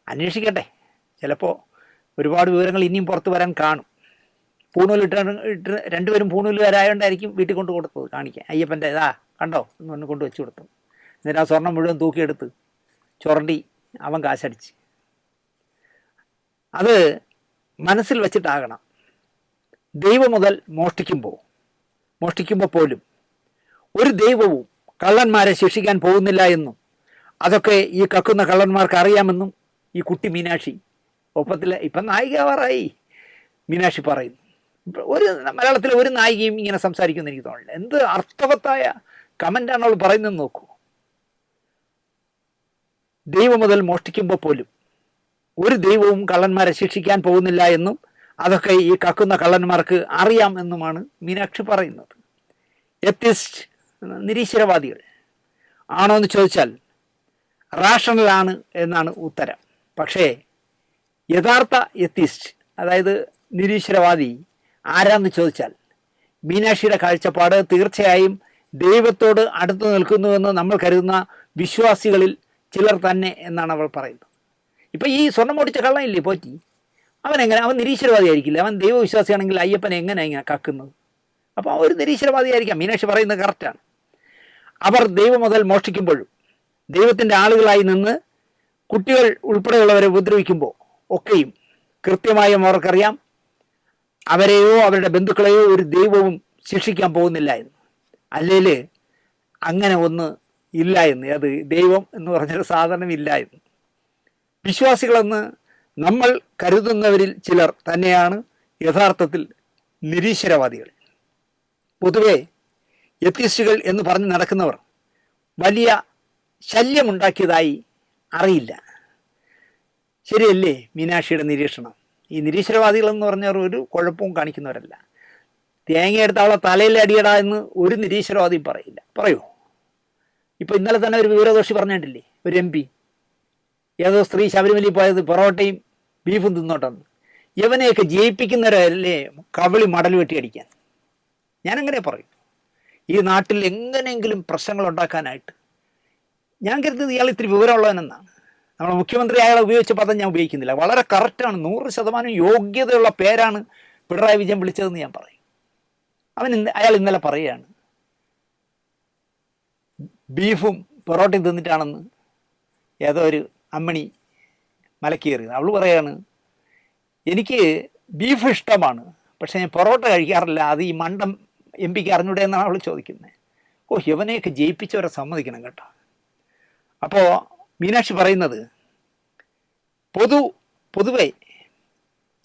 അന്വേഷിക്കട്ടെ, ചിലപ്പോൾ ഒരുപാട് വിവരങ്ങൾ ഇനിയും പുറത്ത് വരാൻ കാണും. പൂണൂലിട്ട് രണ്ടുപേരും പൂണൂലുകാരായോണ്ടായിരിക്കും വീട്ടിൽ കൊണ്ട് കൊടുത്തത് കാണിക്കാൻ. അയ്യപ്പൻ്റെ ഇതാ കണ്ടോ എന്ന് പറഞ്ഞ് കൊണ്ട് വെച്ച് കൊടുത്തു. എന്നിട്ട് ആ സ്വർണം മുഴുവൻ തൂക്കിയെടുത്ത് ചുരണ്ടി അവൻ കാശടിച്ച്. അത് മനസ്സിൽ വെച്ചിട്ടാകണം. ദൈവം മുതൽ മോഷ്ടിക്കുമ്പോൾ പോലും ഒരു ദൈവവും കള്ളന്മാരെ ശിക്ഷിക്കാൻ പോകുന്നില്ല എന്നും അതൊക്കെ ഈ കക്കുന്ന കള്ളന്മാർക്ക് അറിയാമെന്നും ഈ കുട്ടി മീനാക്ഷി ഒപ്പത്തിൽ ഇപ്പം നായികയാവാറായി മീനാക്ഷി പറയുന്നു. ഒരു മലയാളത്തിലെ ഒരു നായികയും ഇങ്ങനെ സംസാരിക്കുമെന്ന് എനിക്ക് തോന്നില്ല. എന്ത് അർത്ഥവത്തായ കമൻ്റാണ് അവൾ പറയുന്നതെന്ന് നോക്കൂ. ദൈവം മുതൽ മോഷ്ടിക്കുമ്പോൾ പോലും ഒരു ദൈവവും കള്ളന്മാരെ ശിക്ഷിക്കാൻ പോകുന്നില്ല എന്നും അതൊക്കെ ഈ കക്കുന്ന കള്ളന്മാർക്ക് അറിയാം എന്നുമാണ് മീനാക്ഷി പറയുന്നത്. എത്തിസ്റ്റ് നിരീശ്വരവാദികൾ ആണോ എന്ന് ചോദിച്ചാൽ റാഷണലാണ് എന്നാണ് ഉത്തരം. പക്ഷേ യഥാർത്ഥ എത്തിസ്റ്റ്, അതായത് നിരീശ്വരവാദി ആരാന്ന് ചോദിച്ചാൽ മീനാക്ഷിയുടെ കാഴ്ചപ്പാട് തീർച്ചയായും ദൈവത്തോട് അടുത്തു നിൽക്കുന്നുവെന്ന് നമ്മൾ കരുതുന്ന വിശ്വാസികളിൽ ചിലർ തന്നെ എന്നാണ് അവൾ പറയുന്നത്. ഇപ്പം ഈ സ്വർണം ഓടിച്ച കള്ളനില്ലേ പോറ്റി, അവൻ നിരീശ്വരവാദി ആയിരിക്കില്ല. അവൻ ദൈവവിശ്വാസിയാണെങ്കിൽ അയ്യപ്പനെ എങ്ങനെ ഇങ്ങനെ കക്കുന്നത്? അപ്പോൾ ഒരു നിരീശ്വരവാദി ആയിരിക്കാം. മീനാക്ഷി പറയുന്നത് കറക്റ്റാണ്. അവർ ദൈവം മുതൽ മോഷ്ടിക്കുമ്പോഴും ദൈവത്തിൻ്റെ ആളുകളായി നിന്ന് കുട്ടികൾ ഉൾപ്പെടെയുള്ളവരെ ഉപദ്രവിക്കുമ്പോൾ ഒക്കെയും കൃത്യമായും അവർക്കറിയാം അവരെയോ അവരുടെ ബന്ധുക്കളെയോ ഒരു ദൈവവും ശിക്ഷിക്കാൻ പോകുന്നില്ല എന്ന്. അല്ലെങ്കിൽ അങ്ങനെ ഒന്ന് ഇല്ല എന്ന്, അത് ദൈവം എന്ന് പറഞ്ഞൊരു സാധനം ഇല്ല എന്ന്. വിശ്വാസികളെന്ന് നമ്മൾ കരുതുന്നവരിൽ ചിലർ തന്നെയാണ് യഥാർത്ഥത്തിൽ നിരീശ്വരവാദികൾ. പൊതുവെ എത്തിസ്റ്റുകൾ എന്ന് പറഞ്ഞ് നടക്കുന്നവർ വലിയ ശല്യമുണ്ടാക്കിയതായി അറിയില്ല. ശരിയല്ലേ മീനാക്ഷിയുടെ നിരീക്ഷണം? ഈ നിരീശ്വരവാദികളെന്ന് പറഞ്ഞവർ ഒരു കുഴപ്പവും കാണിക്കുന്നവരല്ല. തേങ്ങയെടുത്ത് അവളെ തലയിൽ അടിയടാ എന്ന് ഒരു നിരീശ്വരവാദിയും പറയില്ല. പറയുമോ? ഇപ്പോൾ ഇന്നലെ തന്നെ ഒരു വിവരദോഷി പറഞ്ഞിട്ടില്ലേ, ഒരു MP, ഏതോ സ്ത്രീ ശബരിമലയിൽ പോയത് പൊറോട്ടയും ബീഫും തിന്നോട്ടെന്ന്. ഇവനെയൊക്കെ ജയിപ്പിക്കുന്നവരല്ലേ കവിളി മടൽ വെട്ടി അടിക്കാൻ. ഞാനങ്ങനെ പറയും. ഈ നാട്ടിൽ എങ്ങനെയെങ്കിലും പ്രശ്നങ്ങൾ ഉണ്ടാക്കാനായിട്ട് ഞാൻ കരുതുന്നത് ഇയാൾ ഇത്തിരി വിവരമുള്ളവനെന്നാണ്. നമ്മുടെ മുഖ്യമന്ത്രി അയാളെ ഉപയോഗിച്ച പദം ഞാൻ ഉപയോഗിക്കുന്നില്ല. വളരെ കറക്റ്റാണ്, 100% യോഗ്യതയുള്ള പേരാണ് പിണറായി വിജയൻ വിളിച്ചതെന്ന് ഞാൻ പറയും. അയാൾ ഇന്നലെ പറയുകയാണ് ബീഫും പൊറോട്ടയും തിന്നിട്ടാണെന്ന് ഏതോ ഒരു അമ്മണി മലക്കേറിയത്. അവൾ പറയാണ് എനിക്ക് ബീഫ് ഇഷ്ടമാണ്, പക്ഷേ ഞാൻ പൊറോട്ട കഴിക്കാറില്ല, അത് ഈ മണ്ടം MP-ക്ക് അറിഞ്ഞൂടെ എന്നാണ് അവൾ ചോദിക്കുന്നത്. ഇവനെയൊക്കെ ജയിപ്പിച്ചവരെ സമ്മതിക്കണം കേട്ടോ. അപ്പോൾ മീനാക്ഷി പറയുന്നത് പൊതുവെ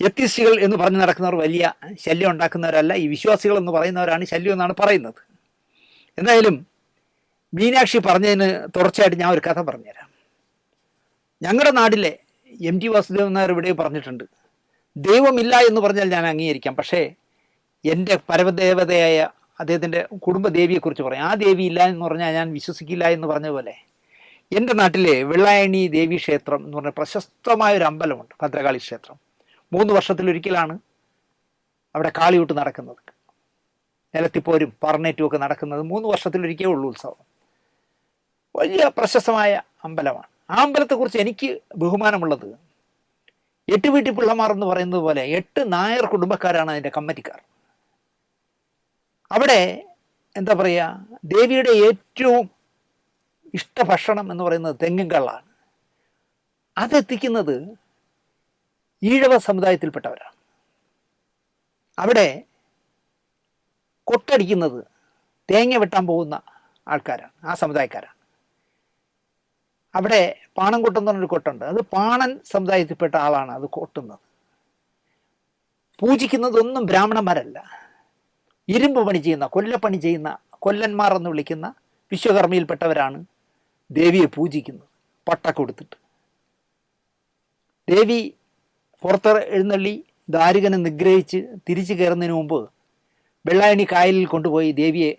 എത്തിസ്റ്റുകൾ എന്ന് പറഞ്ഞ് നടക്കുന്നവർ വലിയ ശല്യം ഉണ്ടാക്കുന്നവരല്ല, ഈ വിശ്വാസികൾ എന്ന് പറയുന്നവരാണ് ശല്യം എന്നാണ് പറയുന്നത്. എന്തായാലും മീനാക്ഷി പറഞ്ഞതിന് തുടർച്ചയായിട്ട് ഞാൻ ഒരു കഥ പറഞ്ഞുതരാം. ഞങ്ങളുടെ നാട്ടിലെ MT വാസുദേവൻ നായർ ഇവിടെ പറഞ്ഞിട്ടുണ്ട്, ദൈവമില്ല എന്ന് പറഞ്ഞാൽ ഞാൻ അംഗീകരിക്കാം, പക്ഷേ എൻ്റെ പരമദേവതയായ അദ്ദേഹത്തിൻ്റെ കുടുംബദേവിയെക്കുറിച്ച് പറയും. ആ ദേവി ഇല്ല എന്ന് പറഞ്ഞാൽ ഞാൻ വിശ്വസിക്കില്ല എന്ന് പറഞ്ഞതുപോലെ എൻ്റെ നാട്ടിലെ വെള്ളായണി ദേവി ക്ഷേത്രം എന്ന് പറഞ്ഞ പ്രശസ്തമായൊരു അമ്പലമുണ്ട്, ഭദ്രകാളി ക്ഷേത്രം. 3 വർഷത്തിലൊരിക്കലാണ് അവിടെ കാളിയൂട്ട് നടക്കുന്നത്. നിലത്തിപ്പോരും പറണേറ്റും ഒക്കെ നടക്കുന്നത് 3 വർഷത്തിലൊരിക്കേ ഉള്ളൂ ഉത്സവം. വലിയ പ്രശസ്തമായ അമ്പലമാണ്. ആ അമ്പലത്തെക്കുറിച്ച് എനിക്ക് ബഹുമാനമുള്ളത്, 8 വീട്ടി പിള്ളമാർ എന്ന് പറയുന്നത് പോലെ 8 നായർ കുടുംബക്കാരാണ് അതിൻ്റെ കമ്മിറ്റിക്കാർ. അവിടെ എന്താ പറയുക, ദേവിയുടെ ഏറ്റവും ഇഷ്ടഭക്ഷണം എന്ന് പറയുന്നത് തെങ്ങിൻ കള്ളാണ്. അതെത്തിക്കുന്നത് ഈഴവ സമുദായത്തിൽപ്പെട്ടവരാണ്. അവിടെ കൊട്ടടിക്കുന്നത് തേങ്ങ വെട്ടാൻ പോകുന്ന ആൾക്കാരാണ്, ആ സമുദായക്കാരാണ്. അവിടെ പാണം കൊട്ടം എന്ന് പറഞ്ഞൊരു കൊട്ടുണ്ട്, അത് പാണൻ സമുദായത്തിൽപ്പെട്ട ആളാണ് അത് കൊട്ടുന്നത്. പൂജിക്കുന്നതൊന്നും ബ്രാഹ്മണന്മാരല്ല, ഇരുമ്പ് പണി ചെയ്യുന്ന, കൊല്ലപ്പണി ചെയ്യുന്ന കൊല്ലന്മാർ എന്ന് വിളിക്കുന്ന വിശ്വകർമ്മയിൽപ്പെട്ടവരാണ് ദേവിയെ പൂജിക്കുന്നത് പട്ട കൊടുത്തിട്ട്. ദേവി പുറത്ത് എഴുന്നള്ളി ദാരികനെ നിഗ്രഹിച്ച് തിരിച്ചു കയറുന്നതിന് മുമ്പ് വെള്ളായണി കായലിൽ കൊണ്ടുപോയി ദേവിയെ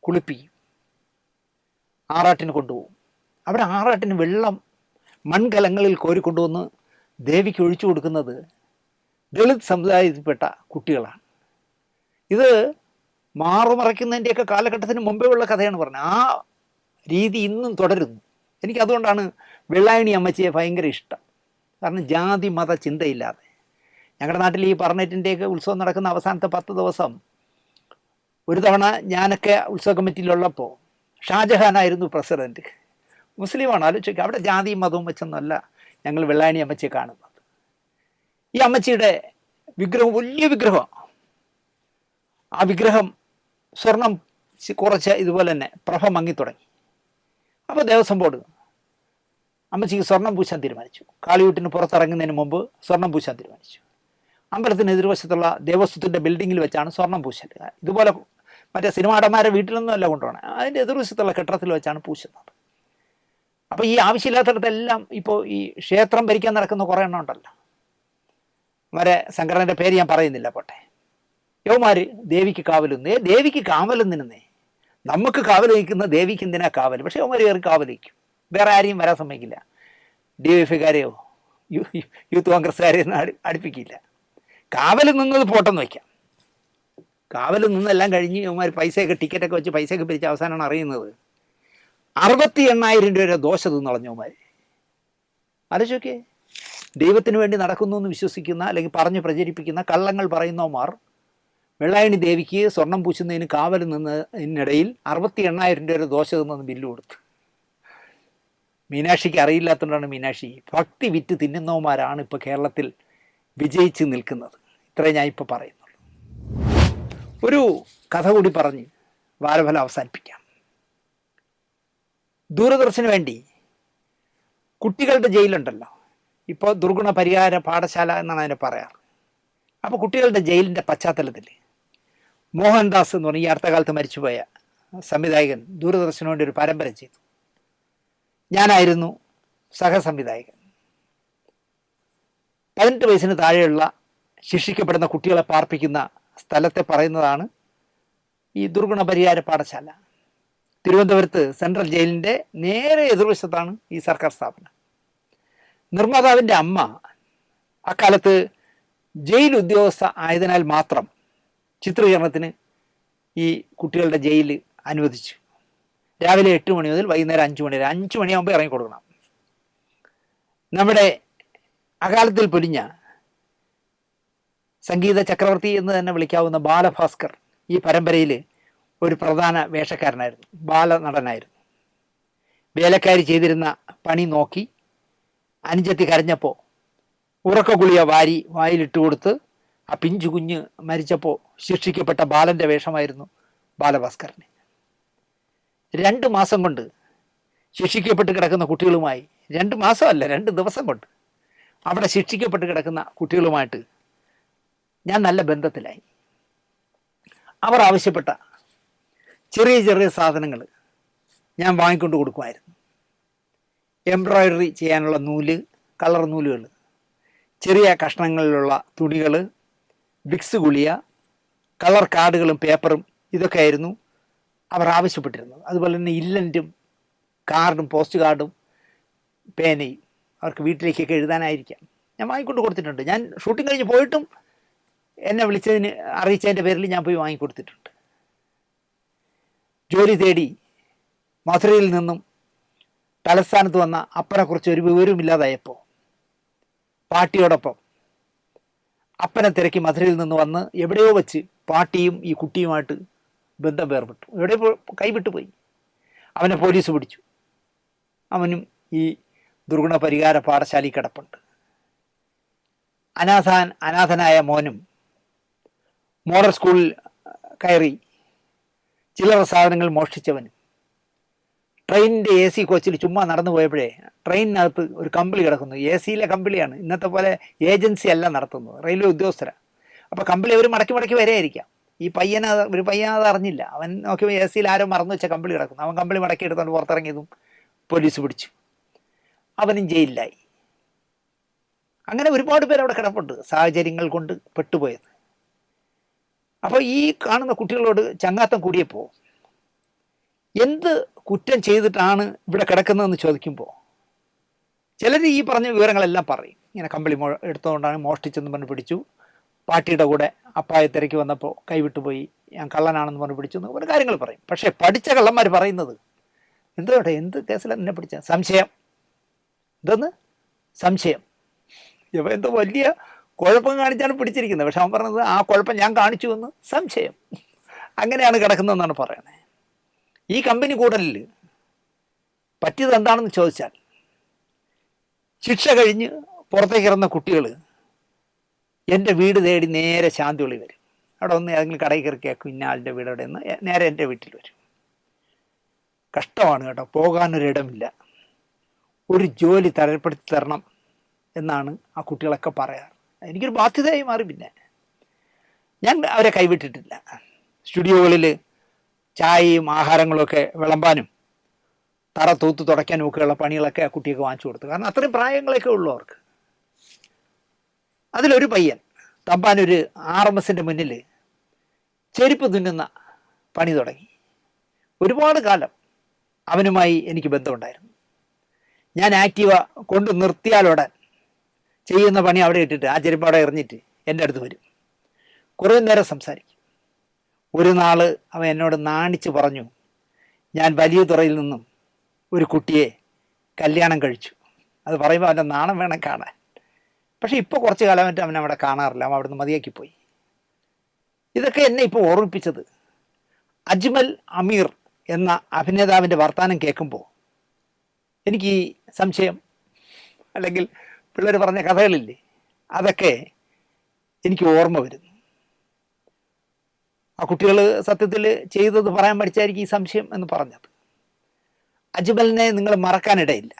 കുളിപ്പിക്കും, ആറാട്ടിന് കൊണ്ടുപോകും. അവിടെ ആറാട്ടിന് വെള്ളം മൺകലങ്ങളിൽ കോരിക്കൊണ്ടുവന്ന് ദേവിക്ക് ഒഴിച്ചു കൊടുക്കുന്നത് ദളിത് സമുദായത്തിൽപ്പെട്ട കുട്ടികളാണ്. ഇത് മാറുമറയ്ക്കുന്നതിൻ്റെയൊക്കെ കാലഘട്ടത്തിന് മുമ്പേ ഉള്ള കഥയാണ് പറഞ്ഞത്. ആ രീതി ഇന്നും തുടരുന്നു. എനിക്കതുകൊണ്ടാണ് വെള്ളായണി അമ്മച്ചിയെ ഭയങ്കര ഇഷ്ടം. കാരണം ജാതി മത ചിന്തയില്ലാതെ. ഞങ്ങളുടെ നാട്ടിൽ ഈ പറഞ്ഞിട്ടിൻ്റെയൊക്കെ ഉത്സവം നടക്കുന്ന അവസാനത്തെ 10 ദിവസം ഒരു തവണ ഞാനൊക്കെ ഉത്സവ കമ്മിറ്റിയിലുള്ളപ്പോൾ ഷാജഹാനായിരുന്നു പ്രസിഡൻറ്റ്, മുസ്ലിമാണ്. ആലോചിക്കുക, അവിടെ ജാതിയും മതവും വെച്ചൊന്നുമല്ല ഞങ്ങൾ വെള്ളായണി അമ്മച്ചിയെ കാണുന്നത്. ഈ അമ്മച്ചിയുടെ വിഗ്രഹം വലിയ വിഗ്രഹമാണ്. ആ വിഗ്രഹം സ്വർണം കുറച്ച് ഇതുപോലെ തന്നെ പ്രഭ മങ്ങി തുടങ്ങി. അപ്പോൾ ദേവസ്വം ബോർഡ് അമ്മച്ചിക്ക് സ്വർണം പൂശാൻ തീരുമാനിച്ചു. കാളിയൂട്ടിന് പുറത്തിറങ്ങുന്നതിന് മുമ്പ് സ്വർണം പൂശാൻ തീരുമാനിച്ചു. അമ്പലത്തിന് എതിർവശത്തുള്ള ദേവസ്വത്തിൻ്റെ ബിൽഡിങ്ങിൽ വെച്ചാണ് സ്വർണം പൂശൽ. ഇതുപോലെ മറ്റേ സിനിമാടന്മാരെ വീട്ടിലൊന്നും അല്ല കൊണ്ടുപോകണം, അതിൻ്റെ എതിർവശത്തുള്ള കെട്ടിടത്തിൽ വെച്ചാണ് പൂശുന്നത്. അപ്പോൾ ഈ ആവശ്യമില്ലാത്തടത്തെല്ലാം ഇപ്പോൾ ഈ ക്ഷേത്രം ഭരിക്കാൻ നടക്കുന്ന കുറേ എണ്ണം ഉണ്ടല്ലോ, വരെ സംഘടനയുടെ പേര് ഞാൻ പറയുന്നില്ല, പോട്ടെ. യവന്മാർ ദേവിക്ക് കാവലുന്നേ, ദേവിക്ക് കാവലെന്നിരുന്നേ, നമുക്ക് കാവൽ വയ്ക്കുന്ന ദേവിക്ക് എന്തിനാ കാവൽ? പക്ഷേ യവന്മാർ കയറി കാവൽ വയ്ക്കും, വേറെ ആരെയും വരാൻ സമ്മതിക്കില്ല. DYFകാരെയോ യൂത്ത് കോൺഗ്രസ്സുകാരെയോ അടുപ്പിക്കില്ല. കാവൽ നിന്നത് പോട്ടെന്ന് വയ്ക്കാം. കാവൽ നിന്നെല്ലാം കഴിഞ്ഞ് യവന്മാർ പൈസയൊക്കെ ടിക്കറ്റൊക്കെ വെച്ച് പൈസയൊക്കെ പിരിച്ച് അവസാനമാണ് അറിയുന്നത് 68,000 രൂപ ദോശ തിന്നളഞ്ഞവന്മാർ. ആലോചിച്ചോക്കെ, ദൈവത്തിന് വേണ്ടി നടക്കുന്നു എന്ന് വിശ്വസിക്കുന്ന അല്ലെങ്കിൽ പറഞ്ഞ് പ്രചരിപ്പിക്കുന്ന കള്ളങ്ങൾ പറയുന്നവന്മാർ വെള്ളായണി ദേവിക്ക് സ്വർണം പൂശുന്നതിന് കാവൽ നിന്നതിനിടയിൽ 68,000 രൂപ ദോശ തിന്നെന്ന് ബില്ല് കൊടുത്തു. മീനാക്ഷിക്ക് അറിയില്ലാത്തതുകൊണ്ടാണ് മീനാക്ഷി. ഭക്തി വിറ്റ് തിന്നുന്നവന്മാരാണ് ഇപ്പോൾ കേരളത്തിൽ വിജയിച്ച് നിൽക്കുന്നത്. ഇത്രേ ഞാൻ ഇപ്പോൾ പറയുന്നുള്ളൂ. ഒരു കഥ കൂടി പറഞ്ഞ് വാരഫലം അവസാനിപ്പിക്കാം. ദൂരദർശന് വേണ്ടി കുട്ടികളുടെ ജയിലുണ്ടല്ലോ, ഇപ്പോൾ ദുർഗുണ പരിഹാര പാഠശാല എന്നാണ് അതിനെ പറയാറ്. അപ്പോൾ കുട്ടികളുടെ ജയിലിൻ്റെ പശ്ചാത്തലത്തിൽ മോഹൻദാസ് എന്ന് പറഞ്ഞ ഈ അടുത്ത കാലത്ത് മരിച്ചുപോയ സംവിധായകൻ ദൂരദർശന് വേണ്ടി ഒരു പരമ്പര ചെയ്തു. ഞാനായിരുന്നു സഹസംവിധായകൻ. 18 വയസ്സിന് താഴെയുള്ള ശിക്ഷിക്കപ്പെടുന്ന കുട്ടികളെ പാർപ്പിക്കുന്ന സ്ഥലത്തെ പറയുന്നതാണ് ഈ ദുർഗുണ പരിഹാര പാഠശാല. തിരുവനന്തപുരത്ത് സെൻട്രൽ ജയിലിൻ്റെ നേരെ എതിർവശത്താണ് ഈ സർക്കാർ സ്ഥാപനം. നിർമ്മാതാവിൻ്റെ അമ്മ അക്കാലത്ത് ജയിൽ ഉദ്യോഗസ്ഥ ആയതിനാൽ മാത്രം ചിത്രീകരണത്തിന് ഈ കുട്ടികളുടെ ജയിൽ അനുവദിച്ചു. രാവിലെ 8 മണി മുതൽ വൈകുന്നേരം 5 മണി വരെ, 5 മണിയാകുമ്പോൾ ഇറങ്ങിക്കൊടുക്കണം. നമ്മുടെ അകാലത്തിൽ പൊലിഞ്ഞ സംഗീത ചക്രവർത്തി എന്ന് തന്നെ വിളിക്കാവുന്ന ബാലഭാസ്കർ ഈ പരമ്പരയിൽ ഒരു പ്രധാന വേഷക്കാരനായിരുന്നു, ബാലനടനായിരുന്നു. വേലക്കാരി ചെയ്തിരുന്ന പണി നോക്കി അനുജത്തി കരഞ്ഞപ്പോൾ ഉറക്കഗുളിയ വാരി വായിലിട്ട് കൊടുത്ത് ആ പിഞ്ചു കുഞ്ഞ് മരിച്ചപ്പോൾ ശിക്ഷിക്കപ്പെട്ട ബാലൻ്റെ വേഷമായിരുന്നു ബാലഭാസ്കറിന്. 2 മാസം കൊണ്ട് ശിക്ഷിക്കപ്പെട്ട് കിടക്കുന്ന കുട്ടികളുമായി, 2 മാസമല്ല 2 ദിവസം കൊണ്ട് അവിടെ ശിക്ഷിക്കപ്പെട്ട് കിടക്കുന്ന കുട്ടികളുമായിട്ട് ഞാൻ നല്ല ബന്ധത്തിലായി. അവർ ആവശ്യപ്പെട്ട ചെറിയ ചെറിയ സാധനങ്ങൾ ഞാൻ വാങ്ങിക്കൊണ്ട് കൊടുക്കുമായിരുന്നു. എംബ്രോയ്ഡറി ചെയ്യാനുള്ള നൂല്, കളർ നൂലുകൾ, ചെറിയ കഷ്ണങ്ങളിലുള്ള തുണികൾ, വിക്സ് ഗുളിയ, കളർ കാർഡുകളും പേപ്പറും, ഇതൊക്കെയായിരുന്നു അവർ ആവശ്യപ്പെട്ടിരുന്നത്. അതുപോലെ തന്നെ ഇല്ലൻറ്റും കാർഡും പോസ്റ്റ് കാർഡും പേനയും അവർക്ക് വീട്ടിലേക്കൊക്കെ എഴുതാനായിരിക്കാം ഞാൻ വാങ്ങിക്കൊണ്ട് കൊടുത്തിട്ടുണ്ട്. ഞാൻ ഷൂട്ടിംഗ് കഴിഞ്ഞ് പോയിട്ടും എന്നെ അറിയിച്ചതിൻ്റെ പേരിൽ ഞാൻ പോയി വാങ്ങിക്കൊടുത്തിട്ടുണ്ട്. ജോലി തേടി മധുരയിൽ നിന്നും തലസ്ഥാനത്ത് വന്ന അപ്പനെക്കുറിച്ച് ഒരു വിവരവുമില്ലാതായപ്പോൾ പാട്ടിയോടൊപ്പം അപ്പനെ തിരക്കി മധുരയിൽ നിന്ന് വന്ന് എവിടെയോ വെച്ച് പാട്ടിയും ഈ കുട്ടിയുമായിട്ട് ബന്ധം വേർപെട്ടു, എവിടെയോ കൈവിട്ടു പോയി. അവനെ പോലീസ് പിടിച്ചു. അവനും ഈ ദുർഗുണ പരിഹാര പാഠശാലയിൽ കിടപ്പുണ്ട്. അനാഥനായ മോനും മോഡൽ സ്കൂളിൽ കയറി ചില്ലറ സാധനങ്ങൾ മോഷ്ടിച്ചവനും ട്രെയിനിൻ്റെ AC കോച്ചിൽ ചുമ്മാ നടന്നു പോയപ്പോഴേ ട്രെയിനിനകത്ത് ഒരു കമ്പിളി കിടക്കുന്നു. AC കമ്പിളിയാണ്, ഇന്നത്തെ പോലെ ഏജൻസി അല്ല നടത്തുന്നത്, റെയിൽവേ ഉദ്യോഗസ്ഥരാണ്. അപ്പോൾ കമ്പിളി അവർ മടക്കി വരെയായിരിക്കാം. ഈ ഒരു പയ്യൻ അത് അറിഞ്ഞില്ല. അവൻ നോക്കിയപ്പോൾ AC ആരോ മറന്നു വെച്ച കമ്പിളി കിടക്കുന്നു. അവൻ കമ്പിളി മടക്കി എടുത്തുകൊണ്ട് പുറത്തിറങ്ങിയതും പോലീസ് പിടിച്ചു. അവനും ജയിലിലായി. അങ്ങനെ ഒരുപാട് പേര് അവിടെ കിടപ്പുണ്ട്, സാഹചര്യങ്ങൾ കൊണ്ട് പെട്ടുപോയത്. അപ്പോൾ ഈ കാണുന്ന കുട്ടികളോട് ചങ്ങാത്തം കൂടിയപ്പോൾ എന്ത് കുറ്റം ചെയ്തിട്ടാണ് ഇവിടെ കിടക്കുന്നതെന്ന് ചോദിക്കുമ്പോൾ ചിലർ ഈ പറഞ്ഞ വിവരങ്ങളെല്ലാം പറയും. ഇങ്ങനെ കമ്പിളി എടുത്തുകൊണ്ടാണ് മോഷ്ടിച്ചെന്ന് പറഞ്ഞ് പിടിച്ചു, പാർട്ടിയുടെ കൂടെ അപ്പായെ തിരക്കി വന്നപ്പോൾ കൈവിട്ടുപോയി, ഞാൻ കള്ളനാണെന്ന് പറഞ്ഞ് പിടിച്ചു എന്ന് ഒരു കാര്യങ്ങൾ പറയും. പക്ഷേ പഠിച്ച കള്ളന്മാർ പറയുന്നത് എന്ത് കേസിലാണ് എന്നെ പിടിച്ച? സംശയം. ഇതെന്ന് സംശയം. ഇവ എന്തോ വലിയ കുഴപ്പം കാണിച്ചാണ് പിടിച്ചിരിക്കുന്നത്. പക്ഷെ അവൻ പറഞ്ഞത് ആ കുഴപ്പം ഞാൻ കാണിച്ചു എന്ന് സംശയം. അങ്ങനെയാണ് കിടക്കുന്നതെന്നാണ് പറയുന്നത്. ഈ കമ്പനി കൂടലിൽ പറ്റിയത് എന്താണെന്ന് ചോദിച്ചാൽ, ശിക്ഷ കഴിഞ്ഞ് പുറത്തേക്ക് ഇറങ്ങുന്ന കുട്ടികൾ എൻ്റെ വീട് തേടി നേരെ ശാന്തിവിളി വരും. അവിടെ ഒന്ന് ഏതെങ്കിലും കടയിൽ കയറി കേൾക്കും, ഇന്നയാളുടെ വീട് അവിടെ നിന്ന് നേരെ എൻ്റെ വീട്ടിൽ വരും. കഷ്ടമാണ് കേട്ടോ, പോകാനൊരിടമില്ല. ഒരു ജോലി തരപ്പെടുത്തി തരണം എന്നാണ് ആ കുട്ടികളൊക്കെ പറയാറ്. എനിക്കൊരു ബാധ്യതയായി മാറി. പിന്നെ ഞാൻ അവരെ കൈവിട്ടിട്ടില്ല. സ്റ്റുഡിയോകളിൽ ചായയും ആഹാരങ്ങളുമൊക്കെ വിളമ്പാനും തറ തൂത്ത് തുടയ്ക്കാനും ഒക്കെയുള്ള പണികളൊക്കെ ആ കുട്ടിയൊക്കെ വാങ്ങിച്ചു കൊടുത്തു. കാരണം അത്രയും പ്രായങ്ങളൊക്കെ ഉള്ളൂ അവർക്ക്. അതിലൊരു പയ്യൻ തമ്പാനൊരു RMSൻ്റെ മുന്നിൽ ചെരുപ്പ് തുന്നുന്ന പണി തുടങ്ങി. ഒരുപാട് കാലം അവനുമായി എനിക്ക് ബന്ധമുണ്ടായിരുന്നു. ഞാൻ ആക്റ്റീവ കൊണ്ട് നിർത്തിയാലുടൻ ചെയ്യുന്ന പണി അവിടെ ഇട്ടിട്ട് ആ ചെരുപ്പ് അവിടെ എറിഞ്ഞിട്ട് എൻ്റെ അടുത്ത് വരും. കുറേ നേരം സംസാരിക്കും. ഒരു നാൾ അവൻ എന്നോട് നാണിച്ച് പറഞ്ഞു, ഞാൻ വലിയ തുറയിൽ നിന്നും ഒരു കുട്ടിയെ കല്യാണം കഴിച്ചു. അത് പറയുമ്പോൾ അവൻ്റെ നാണം വേണം കാണാൻ. പക്ഷേ ഇപ്പോൾ കുറച്ച് കാലമായിട്ട് അവൻ അവിടെ കാണാറില്ല. അവൻ അവിടുന്ന് മതിയാക്കിപ്പോയി. ഇതൊക്കെ എന്നെ ഇപ്പോൾ ഓർമ്മിപ്പിച്ചത് അജ്മൽ അമീർ എന്ന അഭിനേതാവിൻ്റെ വർത്തമാനം കേൾക്കുമ്പോൾ എനിക്ക് ഈ സംശയം അല്ലെങ്കിൽ പിള്ളേർ പറഞ്ഞ കഥകളില്ലേ, അതൊക്കെ എനിക്ക് ഓർമ്മ വരുന്നു. ആ കുട്ടികൾ സത്യത്തിൽ ചെയ്തത് പറയാൻ പഠിച്ചായിരിക്കും ഈ സംശയം എന്ന് പറഞ്ഞത്. അജ്മലിനെ നിങ്ങൾ മറക്കാനിടയില്ല.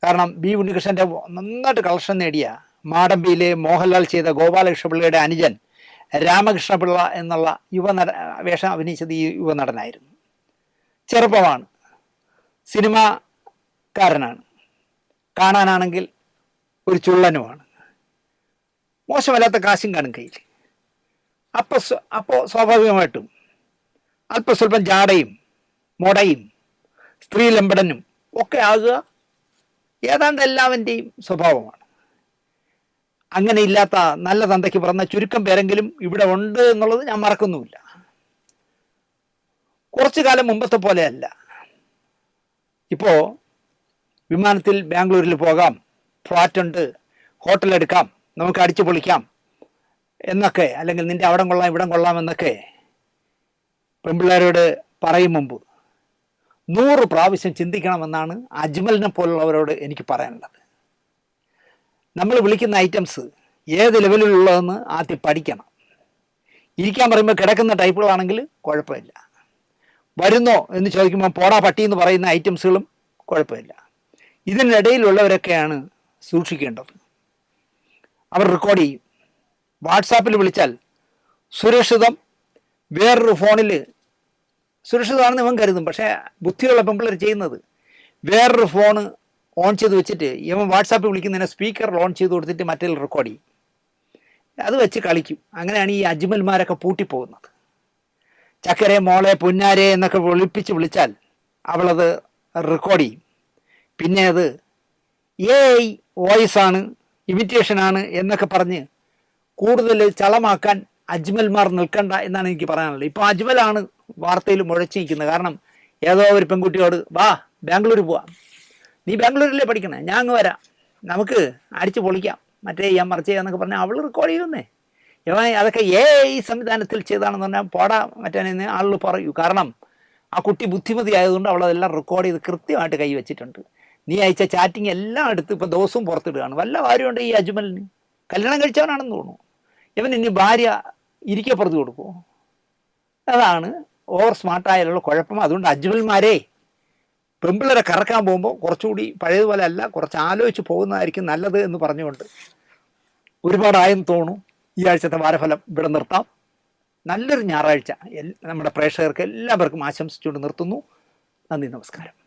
കാരണം B ഉണ്ണികൃഷ്ണൻ്റെ നന്നായിട്ട് കളക്ഷൻ നേടിയ മാടമ്പിയിലെ മോഹൻലാൽ ചെയ്ത ഗോപാലകൃഷ്ണപിള്ളയുടെ അനുജൻ രാമകൃഷ്ണപിള്ള എന്നുള്ള വേഷം അഭിനയിച്ചത് ഈ യുവനടനായിരുന്നു. ചെറുപ്പമാണ്, സിനിമാക്കാരനാണ്, കാണാനാണെങ്കിൽ ഒരു ചുള്ളനുമാണ്, മോശമല്ലാത്ത കാശും കാണും കയ്യിൽ. അപ്പോൾ സ്വാഭാവികമായിട്ടും അല്പസ്വല്പം ജാടയും മൊടയും സ്ത്രീലമ്പടനും ഒക്കെ ആകുക ഏതാണ്ട് എല്ലാവൻ്റെയും സ്വഭാവമാണ്. അങ്ങനെ ഇല്ലാത്ത നല്ല തന്തയ്ക്ക് പിറന്ന ചുരുക്കം പേരെങ്കിലും ഇവിടെ ഉണ്ട് എന്നുള്ളത് ഞാൻ മറക്കുന്നുമില്ല. കുറച്ചു കാലം മുമ്പത്തെ പോലെയല്ല. ഇപ്പോൾ വിമാനത്തിൽ ബാംഗ്ലൂരിൽ പോകാം, ഫ്ലാറ്റുണ്ട്, ഹോട്ടലെടുക്കാം, നമുക്ക് അടിച്ചു പൊളിക്കാം എന്നൊക്കെ, അല്ലെങ്കിൽ നിൻ്റെ അവിടം കൊള്ളാം ഇവിടം കൊള്ളാം എന്നൊക്കെ പെൺപിള്ളേരോട് പറയും മുമ്പ് 100 പ്രാവശ്യം ചിന്തിക്കണമെന്നാണ് അജ്മലിനെ പോലുള്ളവരോട് എനിക്ക് പറയാനുള്ളത്. നമ്മൾ വിളിക്കുന്ന ഐറ്റംസ് ഏത് ലെവലിലുള്ളതെന്ന് ആദ്യം പഠിക്കണം. ഇരിക്കാൻ പറയുമ്പോൾ കിടക്കുന്ന ടൈപ്പുകളാണെങ്കിൽ കുഴപ്പമില്ല. വരുന്നോ എന്ന് ചോദിക്കുമ്പോൾ പോടാ പട്ടി എന്ന് പറയുന്ന ഐറ്റംസുകളും കുഴപ്പമില്ല. ഇതിനിടയിലുള്ളവരൊക്കെയാണ് സൂക്ഷിക്കേണ്ടത്. അവർ റെക്കോർഡ് ചെയ്യും. വാട്സാപ്പിൽ വിളിച്ചാൽ സുരക്ഷിതം, വേറൊരു ഫോണിൽ സുരക്ഷിതമാണെന്ന് ഇവൻ കരുതും. പക്ഷേ ബുദ്ധിയുള്ള പെമ്പിള്ളേർ ചെയ്യുന്നത് വേറൊരു ഫോണ് ഓൺ ചെയ്ത് വെച്ചിട്ട് ഇവൻ വാട്സാപ്പിൽ വിളിക്കുന്നതിനെ സ്പീക്കറിൽ ഓൺ ചെയ്ത് കൊടുത്തിട്ട് മറ്റേ റെക്കോർഡ് ചെയ്യും. അത് വെച്ച് കളിക്കും. അങ്ങനെയാണ് ഈ അജ്മൽമാരൊക്കെ പൂട്ടിപ്പോകുന്നത്. ചക്കരെ, മോളെ, പുന്നാരെ എന്നൊക്കെ വിളിച്ചാൽ അവളത് റെക്കോർഡ് ചെയ്യും. പിന്നെ അത് AI വോയിസാണ്, ഇമിറ്റേഷനാണ് എന്നൊക്കെ പറഞ്ഞ് കൂടുതൽ ചളമാക്കാൻ അജ്മൽമാർ നിൽക്കണ്ട എന്നാണ് എനിക്ക് പറയാനുള്ളത്. ഇപ്പോൾ അജ്മലാണ് വാർത്തയിൽ മുഴച്ചു നിൽക്കുന്നത്. കാരണം ഏതോ ഒരു പെൺകുട്ടിയോട് വാ ബാംഗ്ലൂർ പോവാം, നീ ബാംഗ്ലൂരിലേ പഠിക്കണേ, ഞാൻ അങ്ങ് വരാം, നമുക്ക് അടിച്ച് പൊളിക്കാം, മറ്റേ ചെയ്യാം മറിച്ച് ചെയ്യാന്നൊക്കെ പറഞ്ഞാൽ അവൾ റെക്കോർഡ് ചെയ്യുന്നേ. അതൊക്കെ AI സംവിധാനത്തിൽ ചെയ്താണെന്ന് പറഞ്ഞാൽ പോടാ മറ്റേന്ന് ആളുകൾ പറയൂ. കാരണം ആ കുട്ടി ബുദ്ധിമതി ആയതുകൊണ്ട് അവളതെല്ലാം റെക്കോർഡ് ചെയ്ത് കൃത്യമായിട്ട് കൈവച്ചിട്ടുണ്ട്. നീ അയച്ച ചാറ്റിങ് എല്ലാം എടുത്ത് ഇപ്പം ദിവസവും പുറത്തിടുകയാണ്. വല്ല കാര്യമുണ്ട് ഈ അജ്മലിന്? കല്യാണം കഴിച്ചവനാണെന്ന് തോന്നുന്നു. ഇവൻ ഇനി ഭാര്യ ഇരിക്കപ്പുറത്ത് കൊടുക്കുമോ? അതാണ് ഓവർ സ്മാർട്ടായാലുള്ള കുഴപ്പം. അതുകൊണ്ട് അജ്മൽമാരെ, പെമ്പിള്ളരെ കറക്കാൻ പോകുമ്പോൾ കുറച്ചുകൂടി പഴയതുപോലെ അല്ല, കുറച്ച് ആലോചിച്ച് പോകുന്നതായിരിക്കും നല്ലത് എന്ന് പറഞ്ഞുകൊണ്ട് ഒരുപാടായെന്ന് തോന്നുന്നു. ഈ ആഴ്ചത്തെ വാരഫലം ഇവിടെ നിർത്താം. നല്ലൊരു ഞായറാഴ്ച നമ്മുടെ പ്രേക്ഷകർക്ക് എല്ലാവർക്കും ആശംസിച്ചുകൊണ്ട് നിർത്തുന്നു. നന്ദി, നമസ്കാരം.